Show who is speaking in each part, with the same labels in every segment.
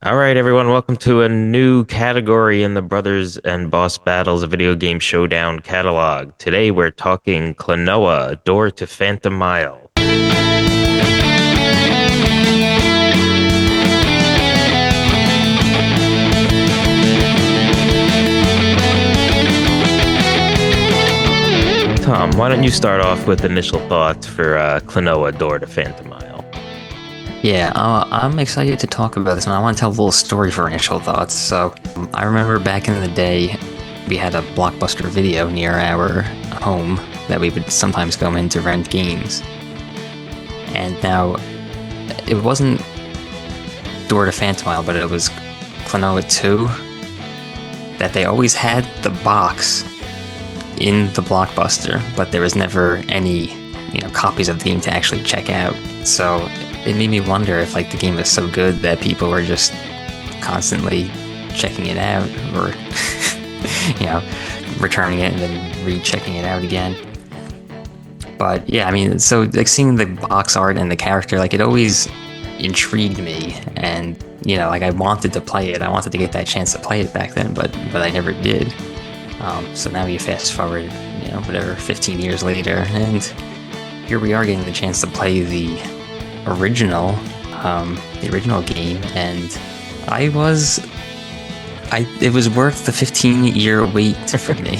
Speaker 1: All right, everyone, welcome to a new category in the Brothers and Boss Battles, a video game showdown catalog. Today we're talking Klonoa, Door to Phantomile. Tom, why don't you start off with initial thoughts for Klonoa, Door to Phantomile?
Speaker 2: Yeah, I'm excited to talk about this, and I want to tell a little story for initial thoughts. So, I remember back in the day, we had a Blockbuster Video near our home that we would sometimes go in to rent games. And now, it wasn't Door to Phantomile, but it was Klonoa 2, that they always had the box in the Blockbuster, but there was never any, copies of the game to actually check out. So it made me wonder if the game is so good that people were just constantly checking it out or returning it and then rechecking it out again. But yeah, so seeing the box art and the character, it always intrigued me, and I wanted to play it. I wanted to get that chance to play it back then, but I never did. So now you fast forward, 15 years later, and here we are getting the chance to play the original game, and it was worth the 15-year wait for me.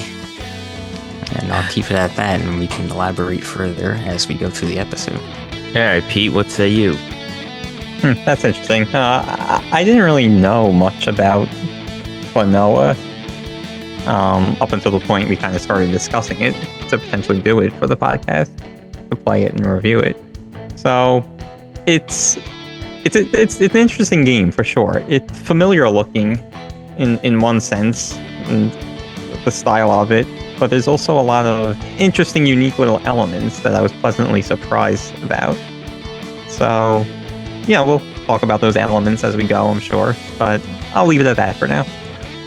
Speaker 2: And I'll keep it at that, and we can elaborate further as we go through the episode.
Speaker 1: All right, Pete, what say you?
Speaker 3: That's interesting. I didn't really know much about Klonoa up until the point we kind of started discussing it to potentially do it for the podcast, to play it and review it. So it's an interesting game for sure. It's familiar looking in one sense, and the style of it, but there's also a lot of interesting, unique little elements that I was pleasantly surprised about. So yeah, we'll talk about those elements as we go, I'm sure, but I'll leave it at that for now.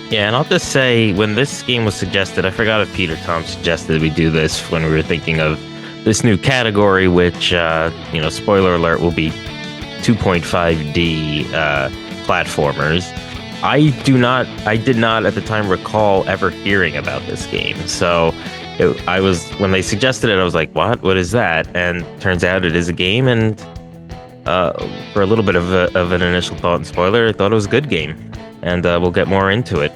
Speaker 1: Yeah, and I'll just say, when this game was suggested, I forgot if Pete or Tom suggested we do this when we were thinking of this new category, which, spoiler alert, will be 2.5D platformers. I did not at the time recall ever hearing about this game. So when they suggested it, I was like, what is that? And turns out it is a game, and for a little bit of an initial thought and spoiler, I thought it was a good game. And we'll get more into it.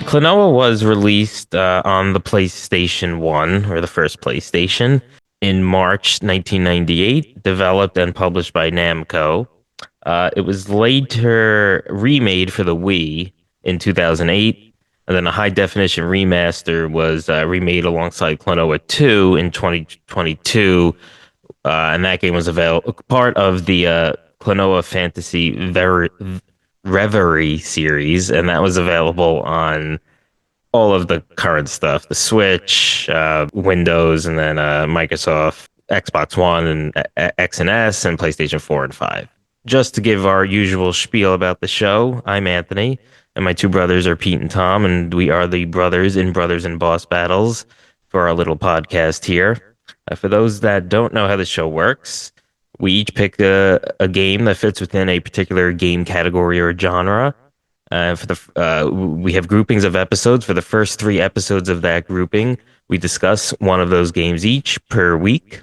Speaker 1: Klonoa was released on the PlayStation 1, or the first PlayStation, in March 1998, developed and published by Namco. It was later remade for the Wii in 2008, and then a high-definition remaster was remade alongside Klonoa 2 in 2022, and that game was part of the Klonoa Fantasy Reverie series, and that was available on all of the current stuff, the Switch, Windows, and then Microsoft, Xbox One, and X and S, and PlayStation 4 and 5. Just to give our usual spiel about the show, I'm Anthony, and my two brothers are Pete and Tom, and we are the brothers in Brothers and Boss Battles for our little podcast here. For those that don't know how the show works, we each pick a game that fits within a particular game category or genre. We have groupings of episodes. For the first 3 episodes of that grouping, we discuss one of those games each per week.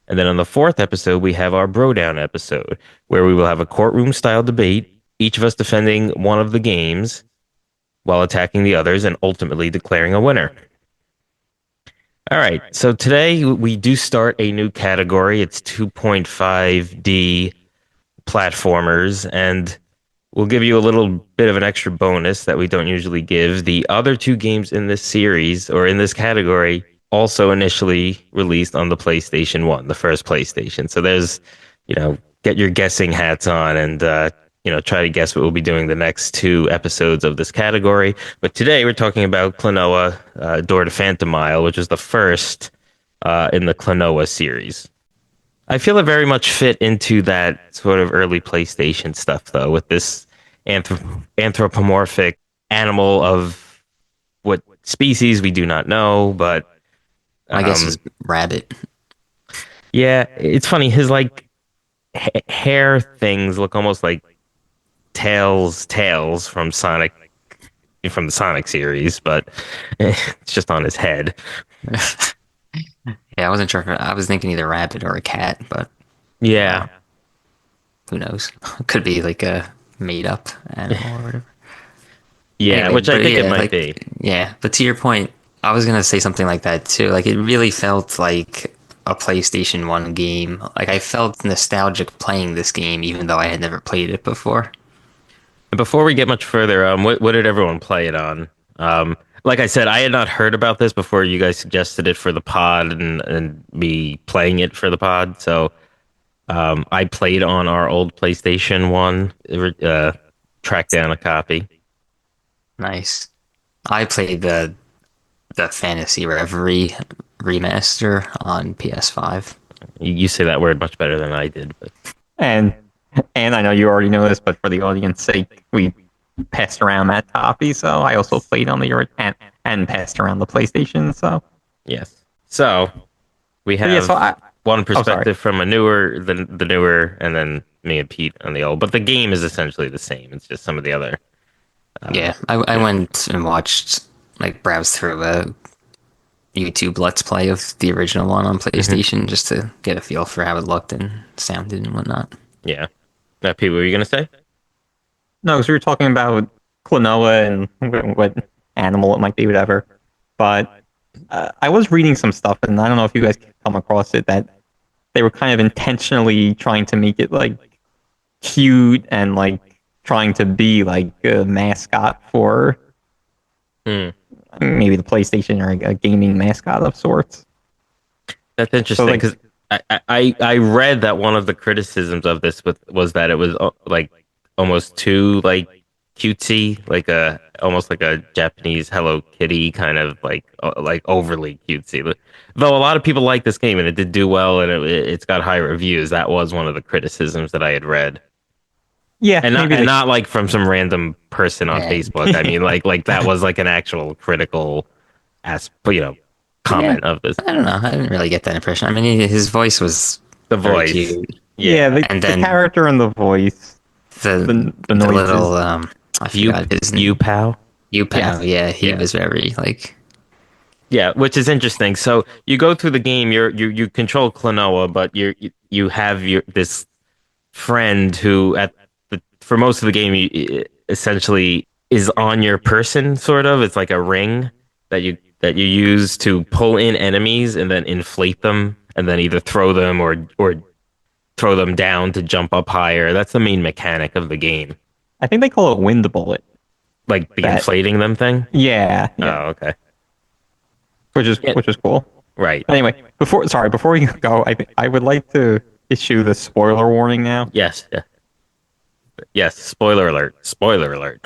Speaker 1: And then on the 4th episode, we have our Bro Down episode, where we will have a courtroom-style debate, each of us defending one of the games while attacking the others and ultimately declaring a winner. All right, so today we do start a new category. It's 2.5D platformers, and we'll give you a little bit of an extra bonus that we don't usually give. The other 2 games in this series, or in this category, also initially released on the PlayStation 1, the first PlayStation. So there's, get your guessing hats on and try to guess what we'll be doing the next 2 episodes of this category. But today we're talking about Klonoa, Door to Phantomile, which is the first in the Klonoa series. I feel it very much fit into that sort of early PlayStation stuff, though, with this anthropomorphic animal of what species we do not know, but
Speaker 2: I guess it's rabbit.
Speaker 1: Yeah, it's funny. His hair things look almost like Tails from the Sonic series, but it's just on his head.
Speaker 2: Yeah, I wasn't sure if I was thinking either rabbit or a cat, but
Speaker 1: Yeah,
Speaker 2: who knows? Could be like a made up animal or whatever.
Speaker 1: yeah,
Speaker 2: Anyway,
Speaker 1: which I
Speaker 2: but
Speaker 1: think it
Speaker 2: yeah,
Speaker 1: might
Speaker 2: like
Speaker 1: be.
Speaker 2: yeah, but to your point, I was gonna say something like that too. Like it really felt like a PlayStation 1 game. Like I felt nostalgic playing this game even though I had never played it before.
Speaker 1: And before we get much further, what did everyone play it on? Like I said, I had not heard about this before you guys suggested it for the pod and me playing it for the pod. So I played on our old PlayStation 1, tracked down a copy.
Speaker 2: Nice. I played the Fantasy Reverie remaster on PS5.
Speaker 1: You say that word much better than I did, but
Speaker 3: And I know you already know this, but for the audience sake, we passed around that copy. So I also played on and passed around the PlayStation. So
Speaker 1: yes. So we
Speaker 3: but yeah,
Speaker 1: have
Speaker 3: so I
Speaker 1: one
Speaker 3: oh sorry.
Speaker 1: perspective from a newer, the newer, and then me and Pete on the old. But the game is essentially the same. It's just some of the other.
Speaker 2: Yeah, I went and watched like browsed through a YouTube Let's Play of the original one on PlayStation just to get a feel for how it looked and sounded and whatnot.
Speaker 1: Yeah. Pete, what were you gonna say?
Speaker 3: No, because we were talking about Klonoa and what animal it might be, whatever. But I was reading some stuff, and I don't know if you guys come across it, that they were kind of intentionally trying to make it like cute and like trying to be like a mascot for
Speaker 1: Hmm.
Speaker 3: maybe the PlayStation or a gaming mascot of sorts.
Speaker 1: That's interesting
Speaker 3: like-
Speaker 1: because I read that one of the criticisms of this was that it was like almost too like cutesy, like a almost like a Japanese Hello Kitty kind of like overly cutesy. Though a lot of people like this game and it did do well and it's got high reviews. That was one of the criticisms that I had read,
Speaker 3: Yeah,
Speaker 1: and
Speaker 3: maybe they-
Speaker 1: not like from some random person on
Speaker 2: Yeah.
Speaker 1: Facebook. I mean, like that was like an actual critical comment of this.
Speaker 2: I don't know. I didn't really get that impression. I mean, his voice was
Speaker 1: The
Speaker 2: very
Speaker 1: voice.
Speaker 2: cute.
Speaker 3: yeah,
Speaker 2: And
Speaker 3: the
Speaker 2: then-
Speaker 3: character and the voice,
Speaker 2: The
Speaker 3: the noises.
Speaker 2: little I forgot his name.
Speaker 1: You pal.
Speaker 2: Pal.
Speaker 3: Yes.
Speaker 2: Yeah, he
Speaker 1: Yeah.
Speaker 2: was very like
Speaker 1: Yeah, which is interesting. So you go through the game. You control Klonoa, but you have this friend who for most of the game essentially is on your person. Sort of, it's like a ring that you use to pull in enemies and then inflate them, and then either throw them or throw them down to jump up higher. That's the main mechanic of the game,
Speaker 3: I think they call it wind bullet.
Speaker 1: like the
Speaker 3: That-
Speaker 1: inflating them thing.
Speaker 3: Yeah,
Speaker 1: Oh,
Speaker 3: yeah,
Speaker 1: okay,
Speaker 3: which is cool.
Speaker 1: right.
Speaker 3: Anyway, before we go, I would like to issue the spoiler warning now.
Speaker 1: Yes. Yeah. Yes. Spoiler alert. Spoiler alert.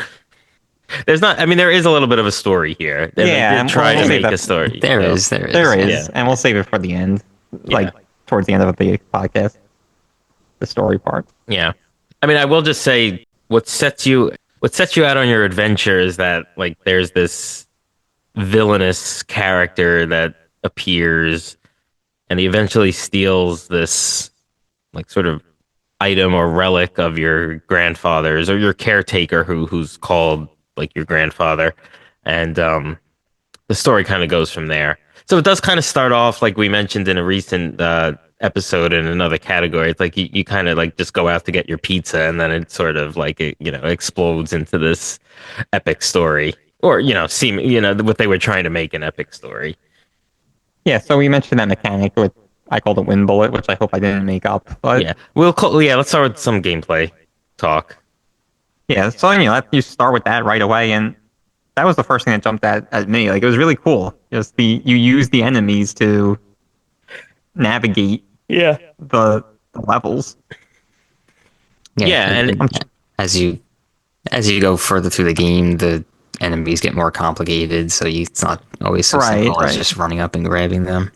Speaker 1: There's not. I mean, there is a little bit of a story here. And they
Speaker 3: Yeah,
Speaker 1: did
Speaker 3: and
Speaker 1: try
Speaker 3: we'll
Speaker 1: to
Speaker 3: say
Speaker 1: make
Speaker 3: that-
Speaker 1: a story.
Speaker 2: there
Speaker 1: so-
Speaker 2: is.
Speaker 3: There is,
Speaker 1: Yeah.
Speaker 3: and we'll save it for the end, like towards the end of the podcast, the story part.
Speaker 1: Yeah. I mean, I will just say what sets you out on your adventure is that like there's this villainous character that appears and he eventually steals this like sort of item or relic of your grandfather's or your caretaker who's called like your grandfather, and the story kind of goes from there. So it does kind of start off like we mentioned in a recent episode in another category. It's like you kind of like just go out to get your pizza, and then it sort of like it explodes into this epic story, or what they were trying to make an epic story.
Speaker 3: Yeah, so we mentioned that mechanic with I called it wind bullet, which I hope I didn't make up. But
Speaker 1: Yeah, let's start with some gameplay talk.
Speaker 3: yeah, so you start with that right away, and that was the first thing that jumped at me. Like it was really cool. Just you use the enemies to navigate
Speaker 1: Yeah.
Speaker 3: the levels.
Speaker 1: Yeah, and
Speaker 2: as you go further through the game, the enemies get more complicated, so it's not always so simple as
Speaker 3: Right.
Speaker 2: just running up and grabbing them.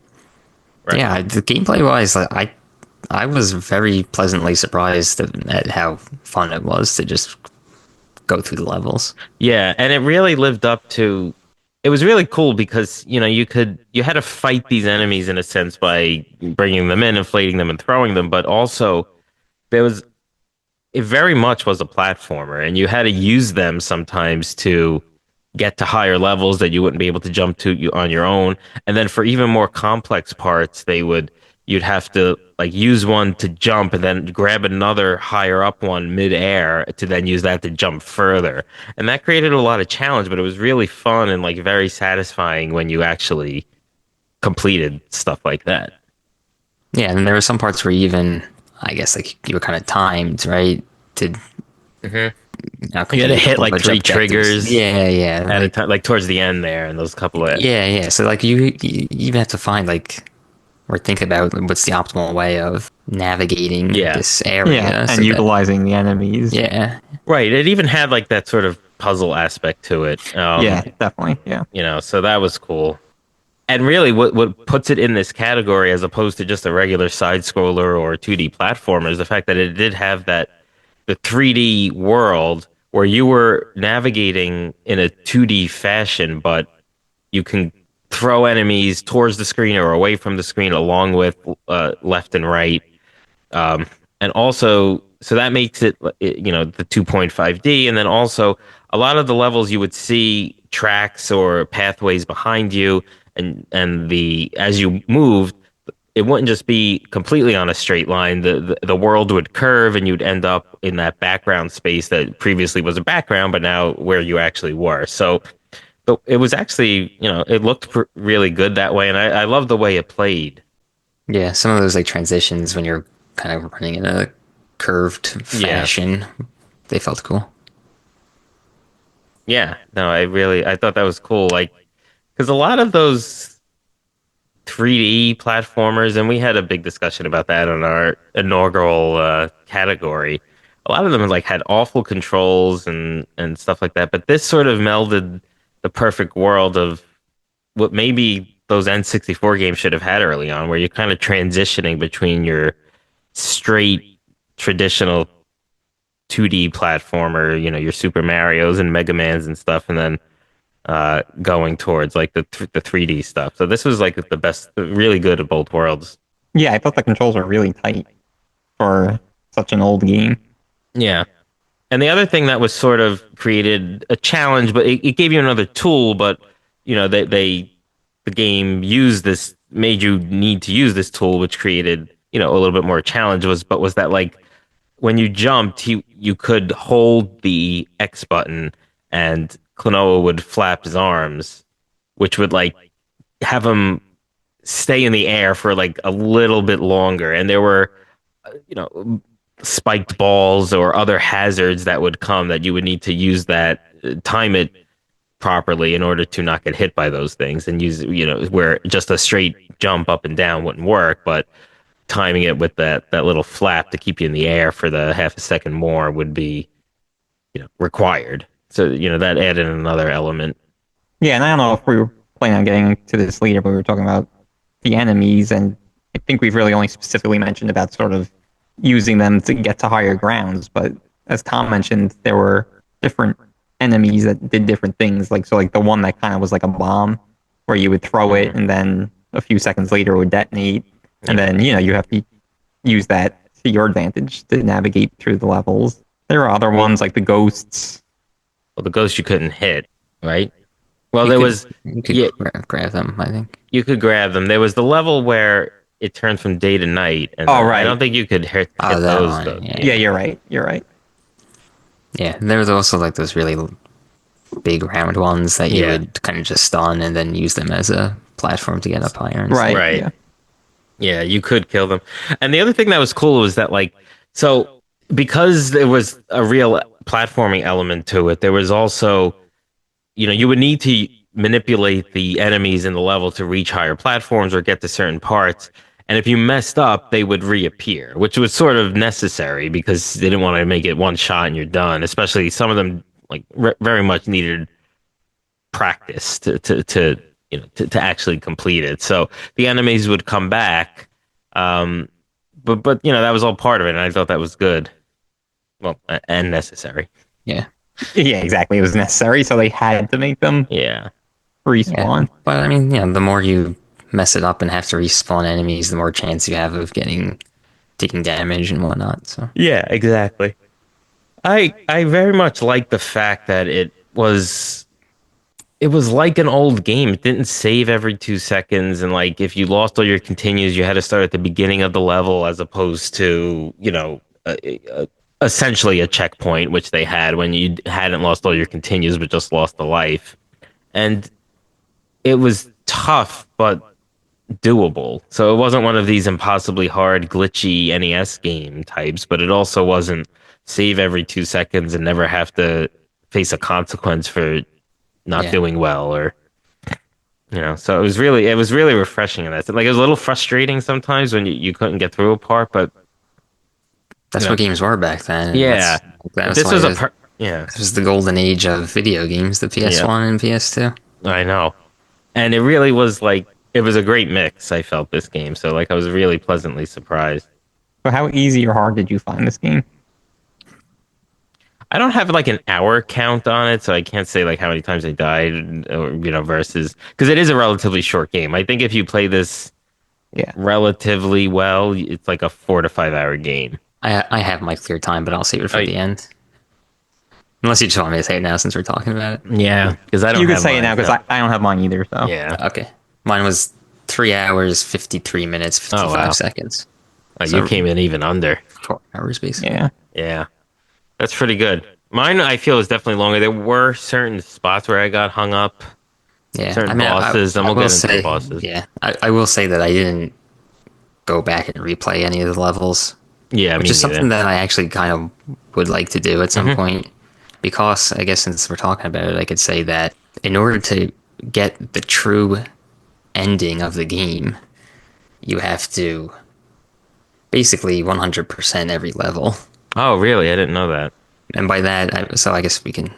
Speaker 1: Right.
Speaker 2: Yeah, the gameplay wise, I was very pleasantly surprised at how fun it was to just go through the levels.
Speaker 1: Yeah, and it really lived up to. It was really cool because you had to fight these enemies in a sense by bringing them in, inflating them, and throwing them, but also there was it very much was a platformer, and you had to use them sometimes to get to higher levels that you wouldn't be able to jump to on your own. And then for even more complex parts, you'd have to like use one to jump and then grab another higher up one midair to then use that to jump further. And that created a lot of challenge, but it was really fun and like very satisfying when you actually completed stuff like that.
Speaker 2: Yeah, and there were some parts where even, I guess, like you were kind of timed, right? To
Speaker 1: You had to hit like three triggers
Speaker 2: Yeah.
Speaker 1: at a time, like towards the end there, and those couple of
Speaker 2: Yeah. So like you even have to find like or think about what's the optimal way of navigating this area.
Speaker 3: Yeah,
Speaker 2: so
Speaker 3: and utilizing the enemies.
Speaker 2: Yeah.
Speaker 1: Right. It even had like that sort of puzzle aspect to it.
Speaker 3: Yeah, definitely. Yeah.
Speaker 1: So that was cool. And really, what puts it in this category as opposed to just a regular side scroller or 2D platformer is the fact that it did have the 3D world where you were navigating in a 2D fashion, but you can throw enemies towards the screen or away from the screen along with left and right. And also, so that makes it, the 2.5D. And then also, a lot of the levels you would see tracks or pathways behind you, and as you moved, it wouldn't just be completely on a straight line. The world would curve, and you'd end up in that background space that previously was a background, but now where you actually were. So it was actually, it looked really good that way, and I love the way it played.
Speaker 2: Yeah, some of those like transitions when you're kind of running in a curved fashion, they felt cool.
Speaker 1: Yeah, no, I thought that was cool. Like, because a lot of those 3D platformers, and we had a big discussion about that on our inaugural category. A lot of them like had awful controls and stuff like that. But this sort of melded the perfect world of what maybe those N64 games should have had early on, where you're kind of transitioning between your straight traditional 2D platformer, your Super Marios and Mega Mans and stuff, and then going towards like the 3D stuff. So this was like the best, really good of both worlds.
Speaker 3: Yeah, I thought the controls were really tight for such an old game.
Speaker 1: Yeah. And the other thing that was sort of created a challenge, but it gave you another tool, but the game made you need to use this tool, which created, a little bit more challenge was that like when you jumped, you could hold the X button and Klonoa would flap his arms, which would like have him stay in the air for like a little bit longer. And there were, spiked balls or other hazards that would come that you would need to use time it properly in order to not get hit by those things, and use, where just a straight jump up and down wouldn't work, but timing it with that little flap to keep you in the air for the half a second more would be, required. So, that added another element.
Speaker 3: Yeah, and I don't know if we were planning on getting to this later, but we were talking about the enemies, and I think we've really only specifically mentioned about sort of using them to get to higher grounds. But as Tom mentioned, there were different enemies that did different things. Like the one that kind of was like a bomb, where you would throw it, and then a few seconds later it would detonate, and then you have to use that to your advantage to navigate through the levels. There are other ones like the ghosts.
Speaker 1: Well, the ghosts you couldn't hit, right? Well,
Speaker 2: you could grab them, I think.
Speaker 1: You could grab them. There was the level where it turned from day to night, and
Speaker 3: right.
Speaker 1: I don't think you could hit those.
Speaker 2: One,
Speaker 1: though.
Speaker 3: Yeah, you're right.
Speaker 2: Yeah, there was also like those really big round ones that you would kind of just stun and then use them as a platform to get up higher.
Speaker 3: Right.
Speaker 1: Yeah, you could kill them. And the other thing that was cool was that because there was a real platforming element to it, there was also, you would need to manipulate the enemies in the level to reach higher platforms or get to certain parts. And if you messed up, they would reappear, which was sort of necessary because they didn't want to make it one shot and you're done. Especially some of them very much needed practice to actually complete it. So the enemies would come back, but that was all part of it, and I thought that was good. Well, and necessary.
Speaker 2: Yeah.
Speaker 3: Yeah, exactly. It was necessary, so they had to make them.
Speaker 1: Yeah.
Speaker 3: Respawn.
Speaker 2: Yeah. But I mean, the more you mess it up and have to respawn enemies, the more chance you have of taking damage and whatnot. So
Speaker 1: yeah, exactly. I very much like the fact that it was like an old game. It didn't save every 2 seconds, and like if you lost all your continues, you had to start at the beginning of the level as opposed to, essentially a checkpoint, which they had when you hadn't lost all your continues but just lost the life. And it was tough, but doable. So it wasn't one of these impossibly hard, glitchy NES game types, but it also wasn't save every 2 seconds and never have to face a consequence for not
Speaker 2: Yeah.
Speaker 1: doing well or so it was really refreshing in that. Like it was a little frustrating sometimes when you couldn't get through a part, but
Speaker 2: That's what games were back then. And
Speaker 1: yeah.
Speaker 2: that's
Speaker 1: This
Speaker 2: why
Speaker 1: was yeah.
Speaker 2: this was the golden age of video games, the
Speaker 1: Yeah,
Speaker 2: PS1 and PS2.
Speaker 1: I know. And it really was like it was a great mix, I felt this game. So like I was really pleasantly surprised.
Speaker 3: So how easy or hard did you find this game?
Speaker 1: I don't have like an hour count on it, so I can't say like how many times I died or versus because it is a relatively short game. I think if you play this
Speaker 3: Yeah.
Speaker 1: relatively well, it's like a 4 to 5 hour game.
Speaker 2: I have my clear time, but I'll save it for the end. Unless you just want me to say it now since we're talking about it.
Speaker 1: Yeah, because I don't.
Speaker 3: You can
Speaker 1: have
Speaker 3: say it
Speaker 1: mine,
Speaker 3: now because
Speaker 1: so-
Speaker 3: I don't have mine either. So
Speaker 1: Yeah.
Speaker 2: Okay. Mine was 3 hours, 53 minutes, 55
Speaker 1: wow.
Speaker 2: seconds.
Speaker 1: Oh,
Speaker 2: So-
Speaker 1: you came in even under.
Speaker 2: 4 hours, basically.
Speaker 3: yeah.
Speaker 1: Yeah, that's pretty good. Mine, I feel, is definitely longer. There were certain spots where I got hung up.
Speaker 2: Yeah.
Speaker 1: Certain bosses, and we'll
Speaker 2: will
Speaker 1: get into the
Speaker 2: say,
Speaker 1: bosses.
Speaker 2: Yeah. I will say that I didn't go back and replay any of the levels,
Speaker 1: Yeah,
Speaker 2: which
Speaker 1: me
Speaker 2: is something
Speaker 1: neither.
Speaker 2: that I actually kind of would like to do at some point. Because I guess since we're talking about it, I could say that in order to get the true ending of the game, you have to basically 100% every level.
Speaker 1: Oh, really? I didn't know that.
Speaker 2: And by that, so I guess we can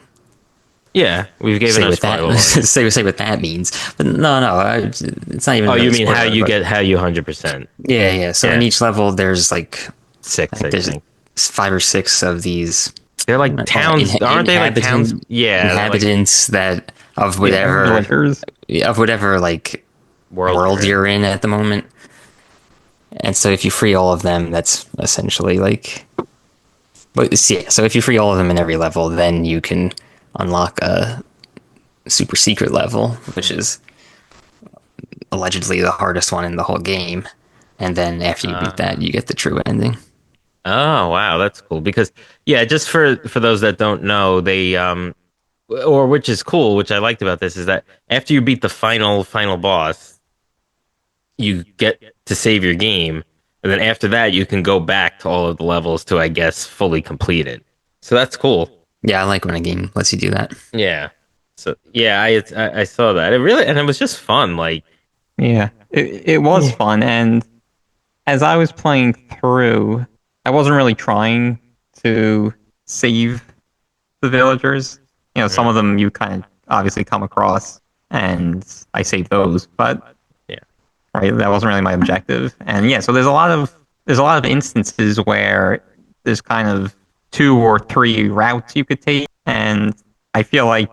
Speaker 1: Yeah, we've given
Speaker 2: say
Speaker 1: us
Speaker 2: what that
Speaker 1: quite a lot.
Speaker 2: say what that means. But it's not even.
Speaker 1: Oh,
Speaker 2: really
Speaker 1: you
Speaker 2: a
Speaker 1: mean
Speaker 2: spoiler,
Speaker 1: how you
Speaker 2: but-
Speaker 1: get how you 100%?
Speaker 2: Yeah. So in
Speaker 1: Yeah.
Speaker 2: each level, there's like
Speaker 1: Six, I
Speaker 2: there's
Speaker 1: think.
Speaker 2: 5 or 6 of these.
Speaker 1: They're like towns, aren't they? Like towns? Yeah, they're like
Speaker 2: Inhabitants that of
Speaker 3: Yeah,
Speaker 2: whatever
Speaker 3: villagers.
Speaker 2: like
Speaker 1: world
Speaker 2: world you're in at the moment. And so if you free all of them, that's essentially like. But yeah, so if you free all of them in every level, then you can unlock a super secret level, which is allegedly the hardest one in the whole game. And then after you beat that, you get the true ending.
Speaker 1: Oh, wow, that's cool. Because yeah, just for those that don't know, they or which is cool, which I liked about this is that after you beat the final boss, you get to save your game, and then after that you can go back to all of the levels to, I guess, fully complete it. So that's cool.
Speaker 2: Yeah, I like when a game lets you do that.
Speaker 1: Yeah. So yeah, I saw that. It was just fun. Like
Speaker 3: Yeah, it was fun, and as I was playing through, I wasn't really trying to save the villagers. You know, some of them you kind of obviously come across, and I saved those, but
Speaker 1: Yeah.
Speaker 3: right, that wasn't really my objective. And yeah, so there's a lot of instances where there's kind of 2 or 3 routes you could take, and I feel like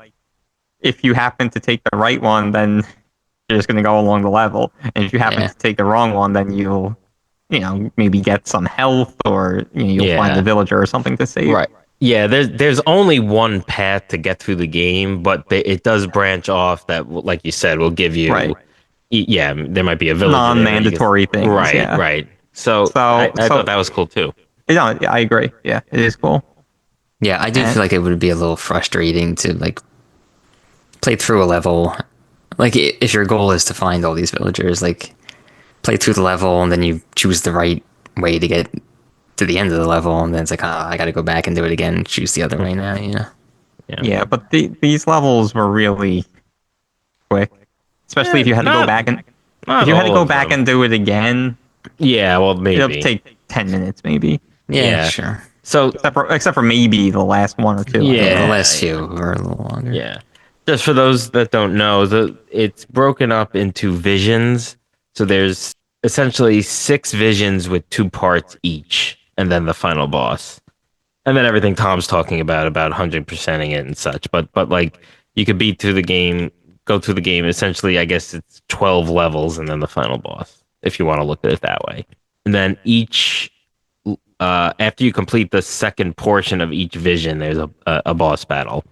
Speaker 3: if you happen to take the right one, then you're just going to go along the level. And if you happen
Speaker 2: Yeah.
Speaker 3: to take the wrong one, then you'll, maybe get some health or you'll
Speaker 1: Yeah.
Speaker 3: find a villager or something to save.
Speaker 1: right. Yeah, there's only one path to get through the game, but it does branch off that, like you said, will give you.
Speaker 3: Right.
Speaker 1: Yeah, there might be a villager. there that you can-
Speaker 3: Non-mandatory things.
Speaker 1: Right,
Speaker 3: yeah.
Speaker 1: right. So,
Speaker 3: So-
Speaker 1: I
Speaker 3: so-
Speaker 1: thought that was cool too.
Speaker 3: Yeah, I agree. Yeah, it is cool.
Speaker 2: Yeah, I do
Speaker 3: And-
Speaker 2: feel like it would be a little frustrating to like play through a level. Like if your goal is to find all these villagers, like play through the level and then you choose the right way to get to the end of the level, and then it's like, I got to go back and do it again. And choose the other way now, you know.
Speaker 3: Yeah, but these levels were really quick, especially if you had to go back and
Speaker 1: Not
Speaker 3: if you had to
Speaker 1: all
Speaker 3: go
Speaker 1: of
Speaker 3: back
Speaker 1: them.
Speaker 3: and do it again.
Speaker 1: Yeah, well,
Speaker 3: It'll
Speaker 1: maybe.
Speaker 3: take 10 minutes, maybe.
Speaker 2: Yeah,
Speaker 1: Yeah.
Speaker 2: sure.
Speaker 1: So
Speaker 3: Except for maybe the last 1 or 2.
Speaker 1: Yeah.
Speaker 2: The last few were a little longer.
Speaker 1: yeah, just for those that don't know, it's broken up into visions. So there's essentially 6 visions with 2 parts each, and then the final boss, and then everything Tom's talking about 100%ing it and such. But like you could beat through the game, go through the game. Essentially, I guess it's 12 levels and then the final boss, if you want to look at it that way. And then each after you complete the second portion of each vision, there's a boss battle.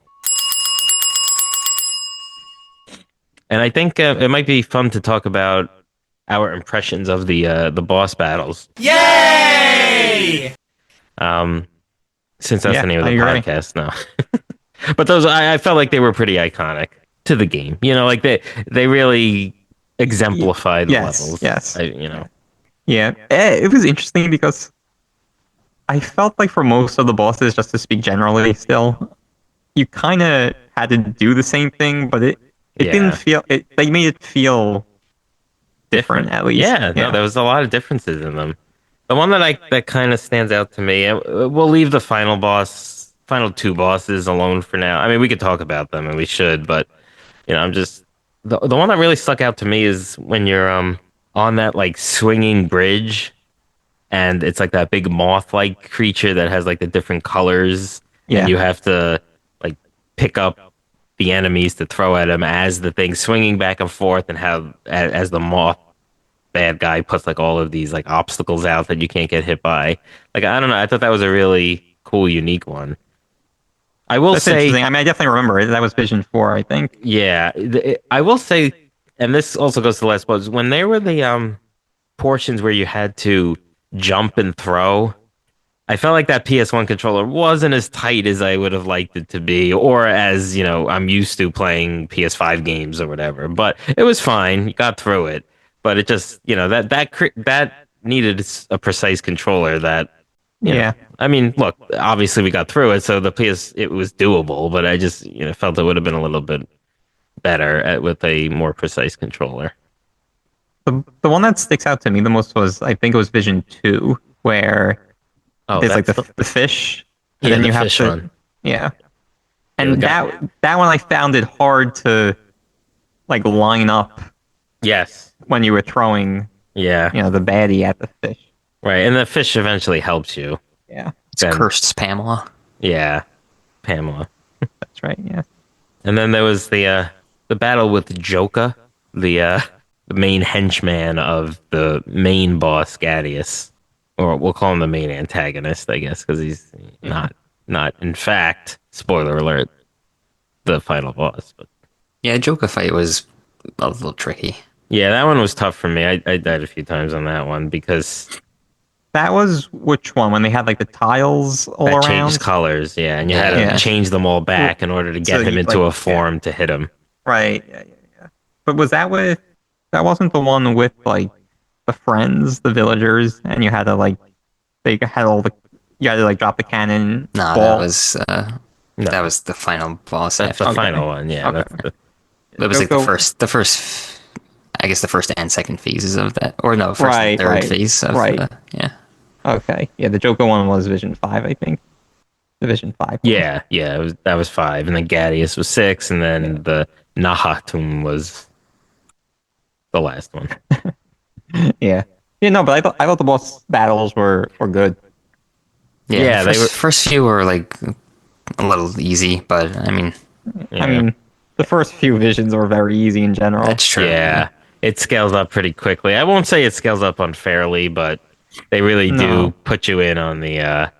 Speaker 1: And I think it might be fun to talk about our impressions of the boss battles.
Speaker 4: Yay!
Speaker 1: Since that's the name of
Speaker 3: I
Speaker 1: the
Speaker 3: agree.
Speaker 1: podcast now. But those, I felt like they were pretty iconic to the game. You know, like they really exemplify the
Speaker 3: Yes,
Speaker 1: levels.
Speaker 3: yes.
Speaker 1: Yeah.
Speaker 3: It was interesting because I felt like for most of the bosses, just to speak generally, still, you kind of had to do the same thing, but it
Speaker 1: Yeah.
Speaker 3: didn't feel it. They made it feel different at least.
Speaker 1: Yeah, no, there was a lot of differences in them. The one that kind of stands out to me, and we'll leave the final two bosses alone for now. I mean, we could talk about them and we should, but I'm just the one that really stuck out to me is when you're on that like swinging bridge, and it's like that big moth-like creature that has like the different colors,
Speaker 3: Yeah.
Speaker 1: and you have to like pick up the enemies to throw at him as the thing swinging back and forth, and how as the moth bad guy puts like all of these like obstacles out that you can't get hit by. Like, I don't know, I thought that was a really cool, unique one. I will
Speaker 3: That's
Speaker 1: say,
Speaker 3: interesting. I mean, I definitely remember it. That was Vision 4, I think.
Speaker 1: yeah, I will say, and this also goes to the last boss, when there were the portions where you had to jump and throw, I felt like that PS1 controller wasn't as tight as I would have liked it to be, or as, I'm used to playing PS5 games or whatever. But it was fine. You got through it. But it just, that needed a precise controller that,
Speaker 3: Yeah.
Speaker 1: I mean, look, obviously we got through it, so it was doable, but I just, felt it would have been a little bit better with a more precise controller.
Speaker 3: The one that sticks out to me the most was, I think it was Vision 2, where there's like the fish, and then
Speaker 1: the
Speaker 3: you have
Speaker 1: fish
Speaker 3: to,
Speaker 1: one.
Speaker 3: yeah. And
Speaker 1: Yeah,
Speaker 3: that one I found it hard to like line up
Speaker 1: Yes.
Speaker 3: when you were throwing,
Speaker 1: Yeah.
Speaker 3: the baddie at the fish.
Speaker 1: Right, and the fish eventually helps you.
Speaker 3: Yeah,
Speaker 2: It's cursed Pamela.
Speaker 1: Yeah, Pamela.
Speaker 3: that's right. Yeah.
Speaker 1: And then there was the battle with Joka, the main henchman of the main boss Gadius, or we'll call him the main antagonist, I guess, because he's not in fact, spoiler alert, the final boss. But
Speaker 2: Yeah, Joker fight was a little tricky.
Speaker 1: yeah, that one was tough for me. I died a few times on that one because
Speaker 3: That was which one? When they had like the tiles all
Speaker 1: that
Speaker 3: around?
Speaker 1: changed colors, yeah, and you had to
Speaker 3: Yeah.
Speaker 1: change them all back in order to get
Speaker 3: So
Speaker 1: him
Speaker 3: you,
Speaker 1: into
Speaker 3: like,
Speaker 1: a form to hit him.
Speaker 3: Right. Yeah. But was that that wasn't the one with like the friends, the villagers, and you had to like, they had you had to like drop the cannon.
Speaker 2: No,
Speaker 3: ball?
Speaker 2: that was the final boss.
Speaker 1: That's
Speaker 2: after.
Speaker 1: the final one, yeah.
Speaker 3: Okay.
Speaker 1: That's
Speaker 2: It was like
Speaker 3: Go-
Speaker 2: the first, I guess the first and second phases of that, or no, first
Speaker 3: Right,
Speaker 2: and third
Speaker 3: right,
Speaker 2: phase of
Speaker 3: right.
Speaker 2: yeah.
Speaker 3: Okay. Yeah, the Joker one was Vision 5, I think. The Vision 5.
Speaker 1: yeah, that was 5, and then Gadius was 6, and then the Nahatum was the last one.
Speaker 3: Yeah. Yeah, no, but I thought the boss battles were good.
Speaker 1: Yeah,
Speaker 2: the
Speaker 1: they were-
Speaker 2: first few were like a little easy, but I mean,
Speaker 1: Yeah.
Speaker 3: I mean, the first few visions were very easy in general.
Speaker 2: that's true.
Speaker 1: Yeah, it scales up pretty quickly. I won't say it scales up unfairly, but they really do
Speaker 3: No.
Speaker 1: put you in on the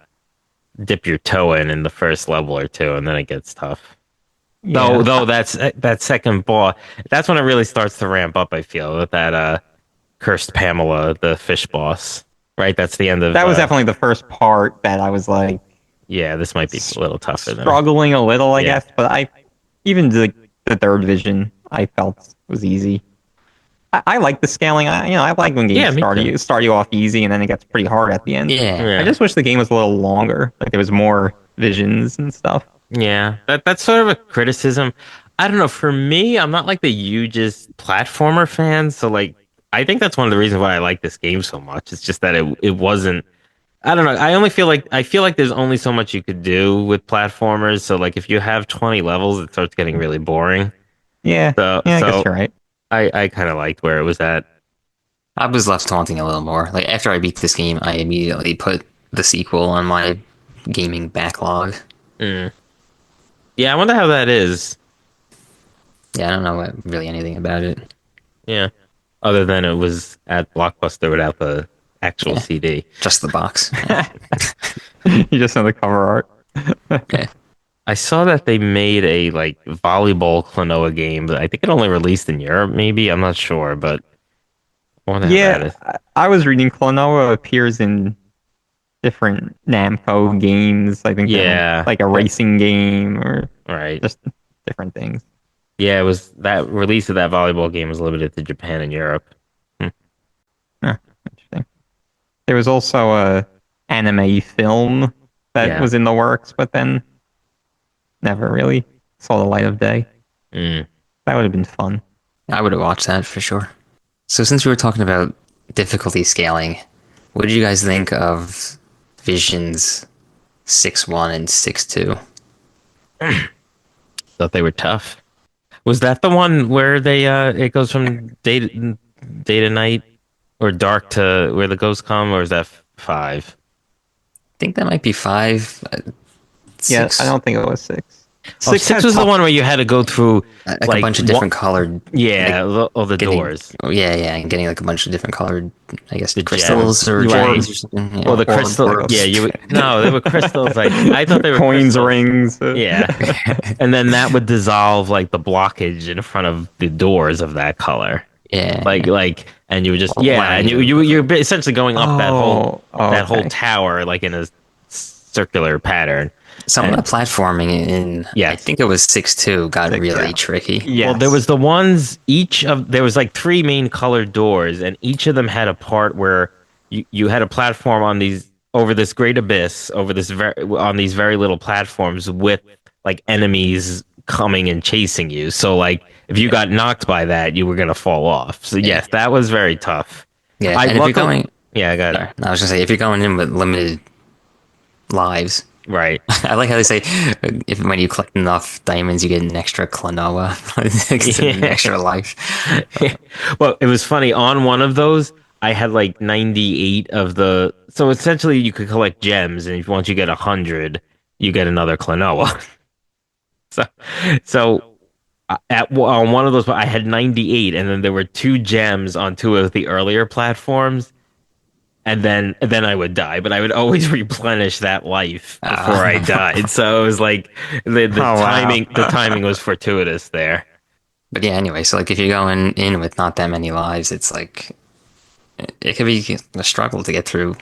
Speaker 1: dip your toe in the first level or two, and then it gets tough.
Speaker 3: Yeah.
Speaker 1: Though that's that second boss, that's when it really starts to ramp up. I feel with that cursed Pamela, the fish boss. Right, that's the end of.
Speaker 3: That was definitely the first part that I was like
Speaker 1: Yeah, this might be a little tougher.
Speaker 3: struggling a little, I
Speaker 1: Yeah.
Speaker 3: guess. But even the third vision, I felt was easy. I like the scaling. I like when games
Speaker 1: me too.
Speaker 3: start you off easy and then it gets pretty hard at the end.
Speaker 2: Yeah.
Speaker 3: I just wish the game was a little longer. Like there was more visions and stuff.
Speaker 1: Yeah, that's sort of a criticism. I don't know. For me, I'm not like the hugest platformer fan, so like I think that's one of the reasons why I like this game so much. It's just that it wasn't. I don't know. I feel like there's only so much you could do with platformers. So like if you have 20 levels, it starts getting really boring.
Speaker 3: Yeah.
Speaker 1: So,
Speaker 3: I
Speaker 1: so
Speaker 3: guess you're right.
Speaker 1: I kind of liked where it was at.
Speaker 2: I was left taunting a little more. Like after I beat this game, I immediately put the sequel on my gaming backlog.
Speaker 1: Mm. Yeah, I wonder how that is.
Speaker 2: Yeah, I don't know really anything about it.
Speaker 1: Yeah. Other than it was at Blockbuster without the actual
Speaker 2: Yeah.
Speaker 1: CD.
Speaker 2: Just the box.
Speaker 3: You just know the cover art.
Speaker 2: Yeah.
Speaker 1: I saw that they made a like volleyball Klonoa game, but I think it only released in Europe. Maybe I'm not sure, but I wonder how that
Speaker 3: Yeah,
Speaker 1: is.
Speaker 3: I was reading Klonoa appears in different Namco games. I think they're
Speaker 1: Yeah,
Speaker 3: like a racing game or
Speaker 1: right.
Speaker 3: just different things.
Speaker 1: Yeah, it was that release of that volleyball game was limited to Japan and Europe. Hmm.
Speaker 3: Huh, interesting. There was also a anime film that
Speaker 1: Yeah.
Speaker 3: was in the works, but then never really saw the light of day.
Speaker 1: Mm.
Speaker 3: That would have been fun.
Speaker 2: I would have watched that for sure. So since we were talking about difficulty scaling, what did you guys think of Visions 6.1 and 6.2?
Speaker 1: Thought they were tough. Was that the one where they it goes from day to night or dark to where the ghosts come, or is that five?
Speaker 2: I think that might be 5.
Speaker 3: Yeah,
Speaker 2: 6,
Speaker 3: I don't think it was six.
Speaker 1: Oh, six
Speaker 3: had
Speaker 1: was the
Speaker 3: tough-
Speaker 1: one where you had to go through
Speaker 2: like a bunch of different colored.
Speaker 1: yeah, all the
Speaker 2: getting,
Speaker 1: doors.
Speaker 2: Oh, yeah, and getting like a bunch of different colored, I guess,
Speaker 1: The
Speaker 2: crystals
Speaker 1: gems.
Speaker 2: or
Speaker 1: Right.
Speaker 2: gems or something. Yeah.
Speaker 1: Well, the
Speaker 3: Or
Speaker 1: crystal.
Speaker 3: orbs.
Speaker 1: Yeah, you would, no, they were crystals. I thought they were
Speaker 3: coins,
Speaker 1: crystals.
Speaker 3: rings.
Speaker 1: Yeah, and then that would dissolve like the blockage in front of the doors of that color.
Speaker 2: yeah,
Speaker 1: And you would just
Speaker 2: Or
Speaker 1: and you're essentially going up that whole
Speaker 3: okay.
Speaker 1: tower like in a circular pattern.
Speaker 2: some of the platforming in, I
Speaker 1: Yes.
Speaker 2: think it was 6.2 got
Speaker 3: Six,
Speaker 2: really
Speaker 3: yeah.
Speaker 2: tricky.
Speaker 3: Yes.
Speaker 1: Well, there was the ones there was like three main colored doors, and each of them had a part where you had a platform on these over this great abyss over this on these very little platforms with like enemies coming and chasing you. So like if you got knocked by that, you were gonna fall off. So yes, that was very tough.
Speaker 2: Yeah,
Speaker 1: I
Speaker 2: and if you're
Speaker 1: luckily-
Speaker 2: going,
Speaker 1: Yeah, I got it.
Speaker 2: sorry, I was gonna say if you're going in with limited lives,
Speaker 1: Right.
Speaker 2: I like how they say if when you collect enough diamonds, you get an extra Klonoa, an extra life.
Speaker 1: Well, it was funny. On one of those, I had like 98 of the. So essentially, you could collect gems, and if once you get 100, you get another Klonoa. so on one of those, I had 98, and then there were two gems on two of the earlier platforms, and then I would die, but I would always replenish that life before I died. So it was like the timing.
Speaker 3: Wow.
Speaker 1: The timing was fortuitous there.
Speaker 2: But yeah, anyway, so like if you're going in with not that many lives, it's like it could be a struggle to get through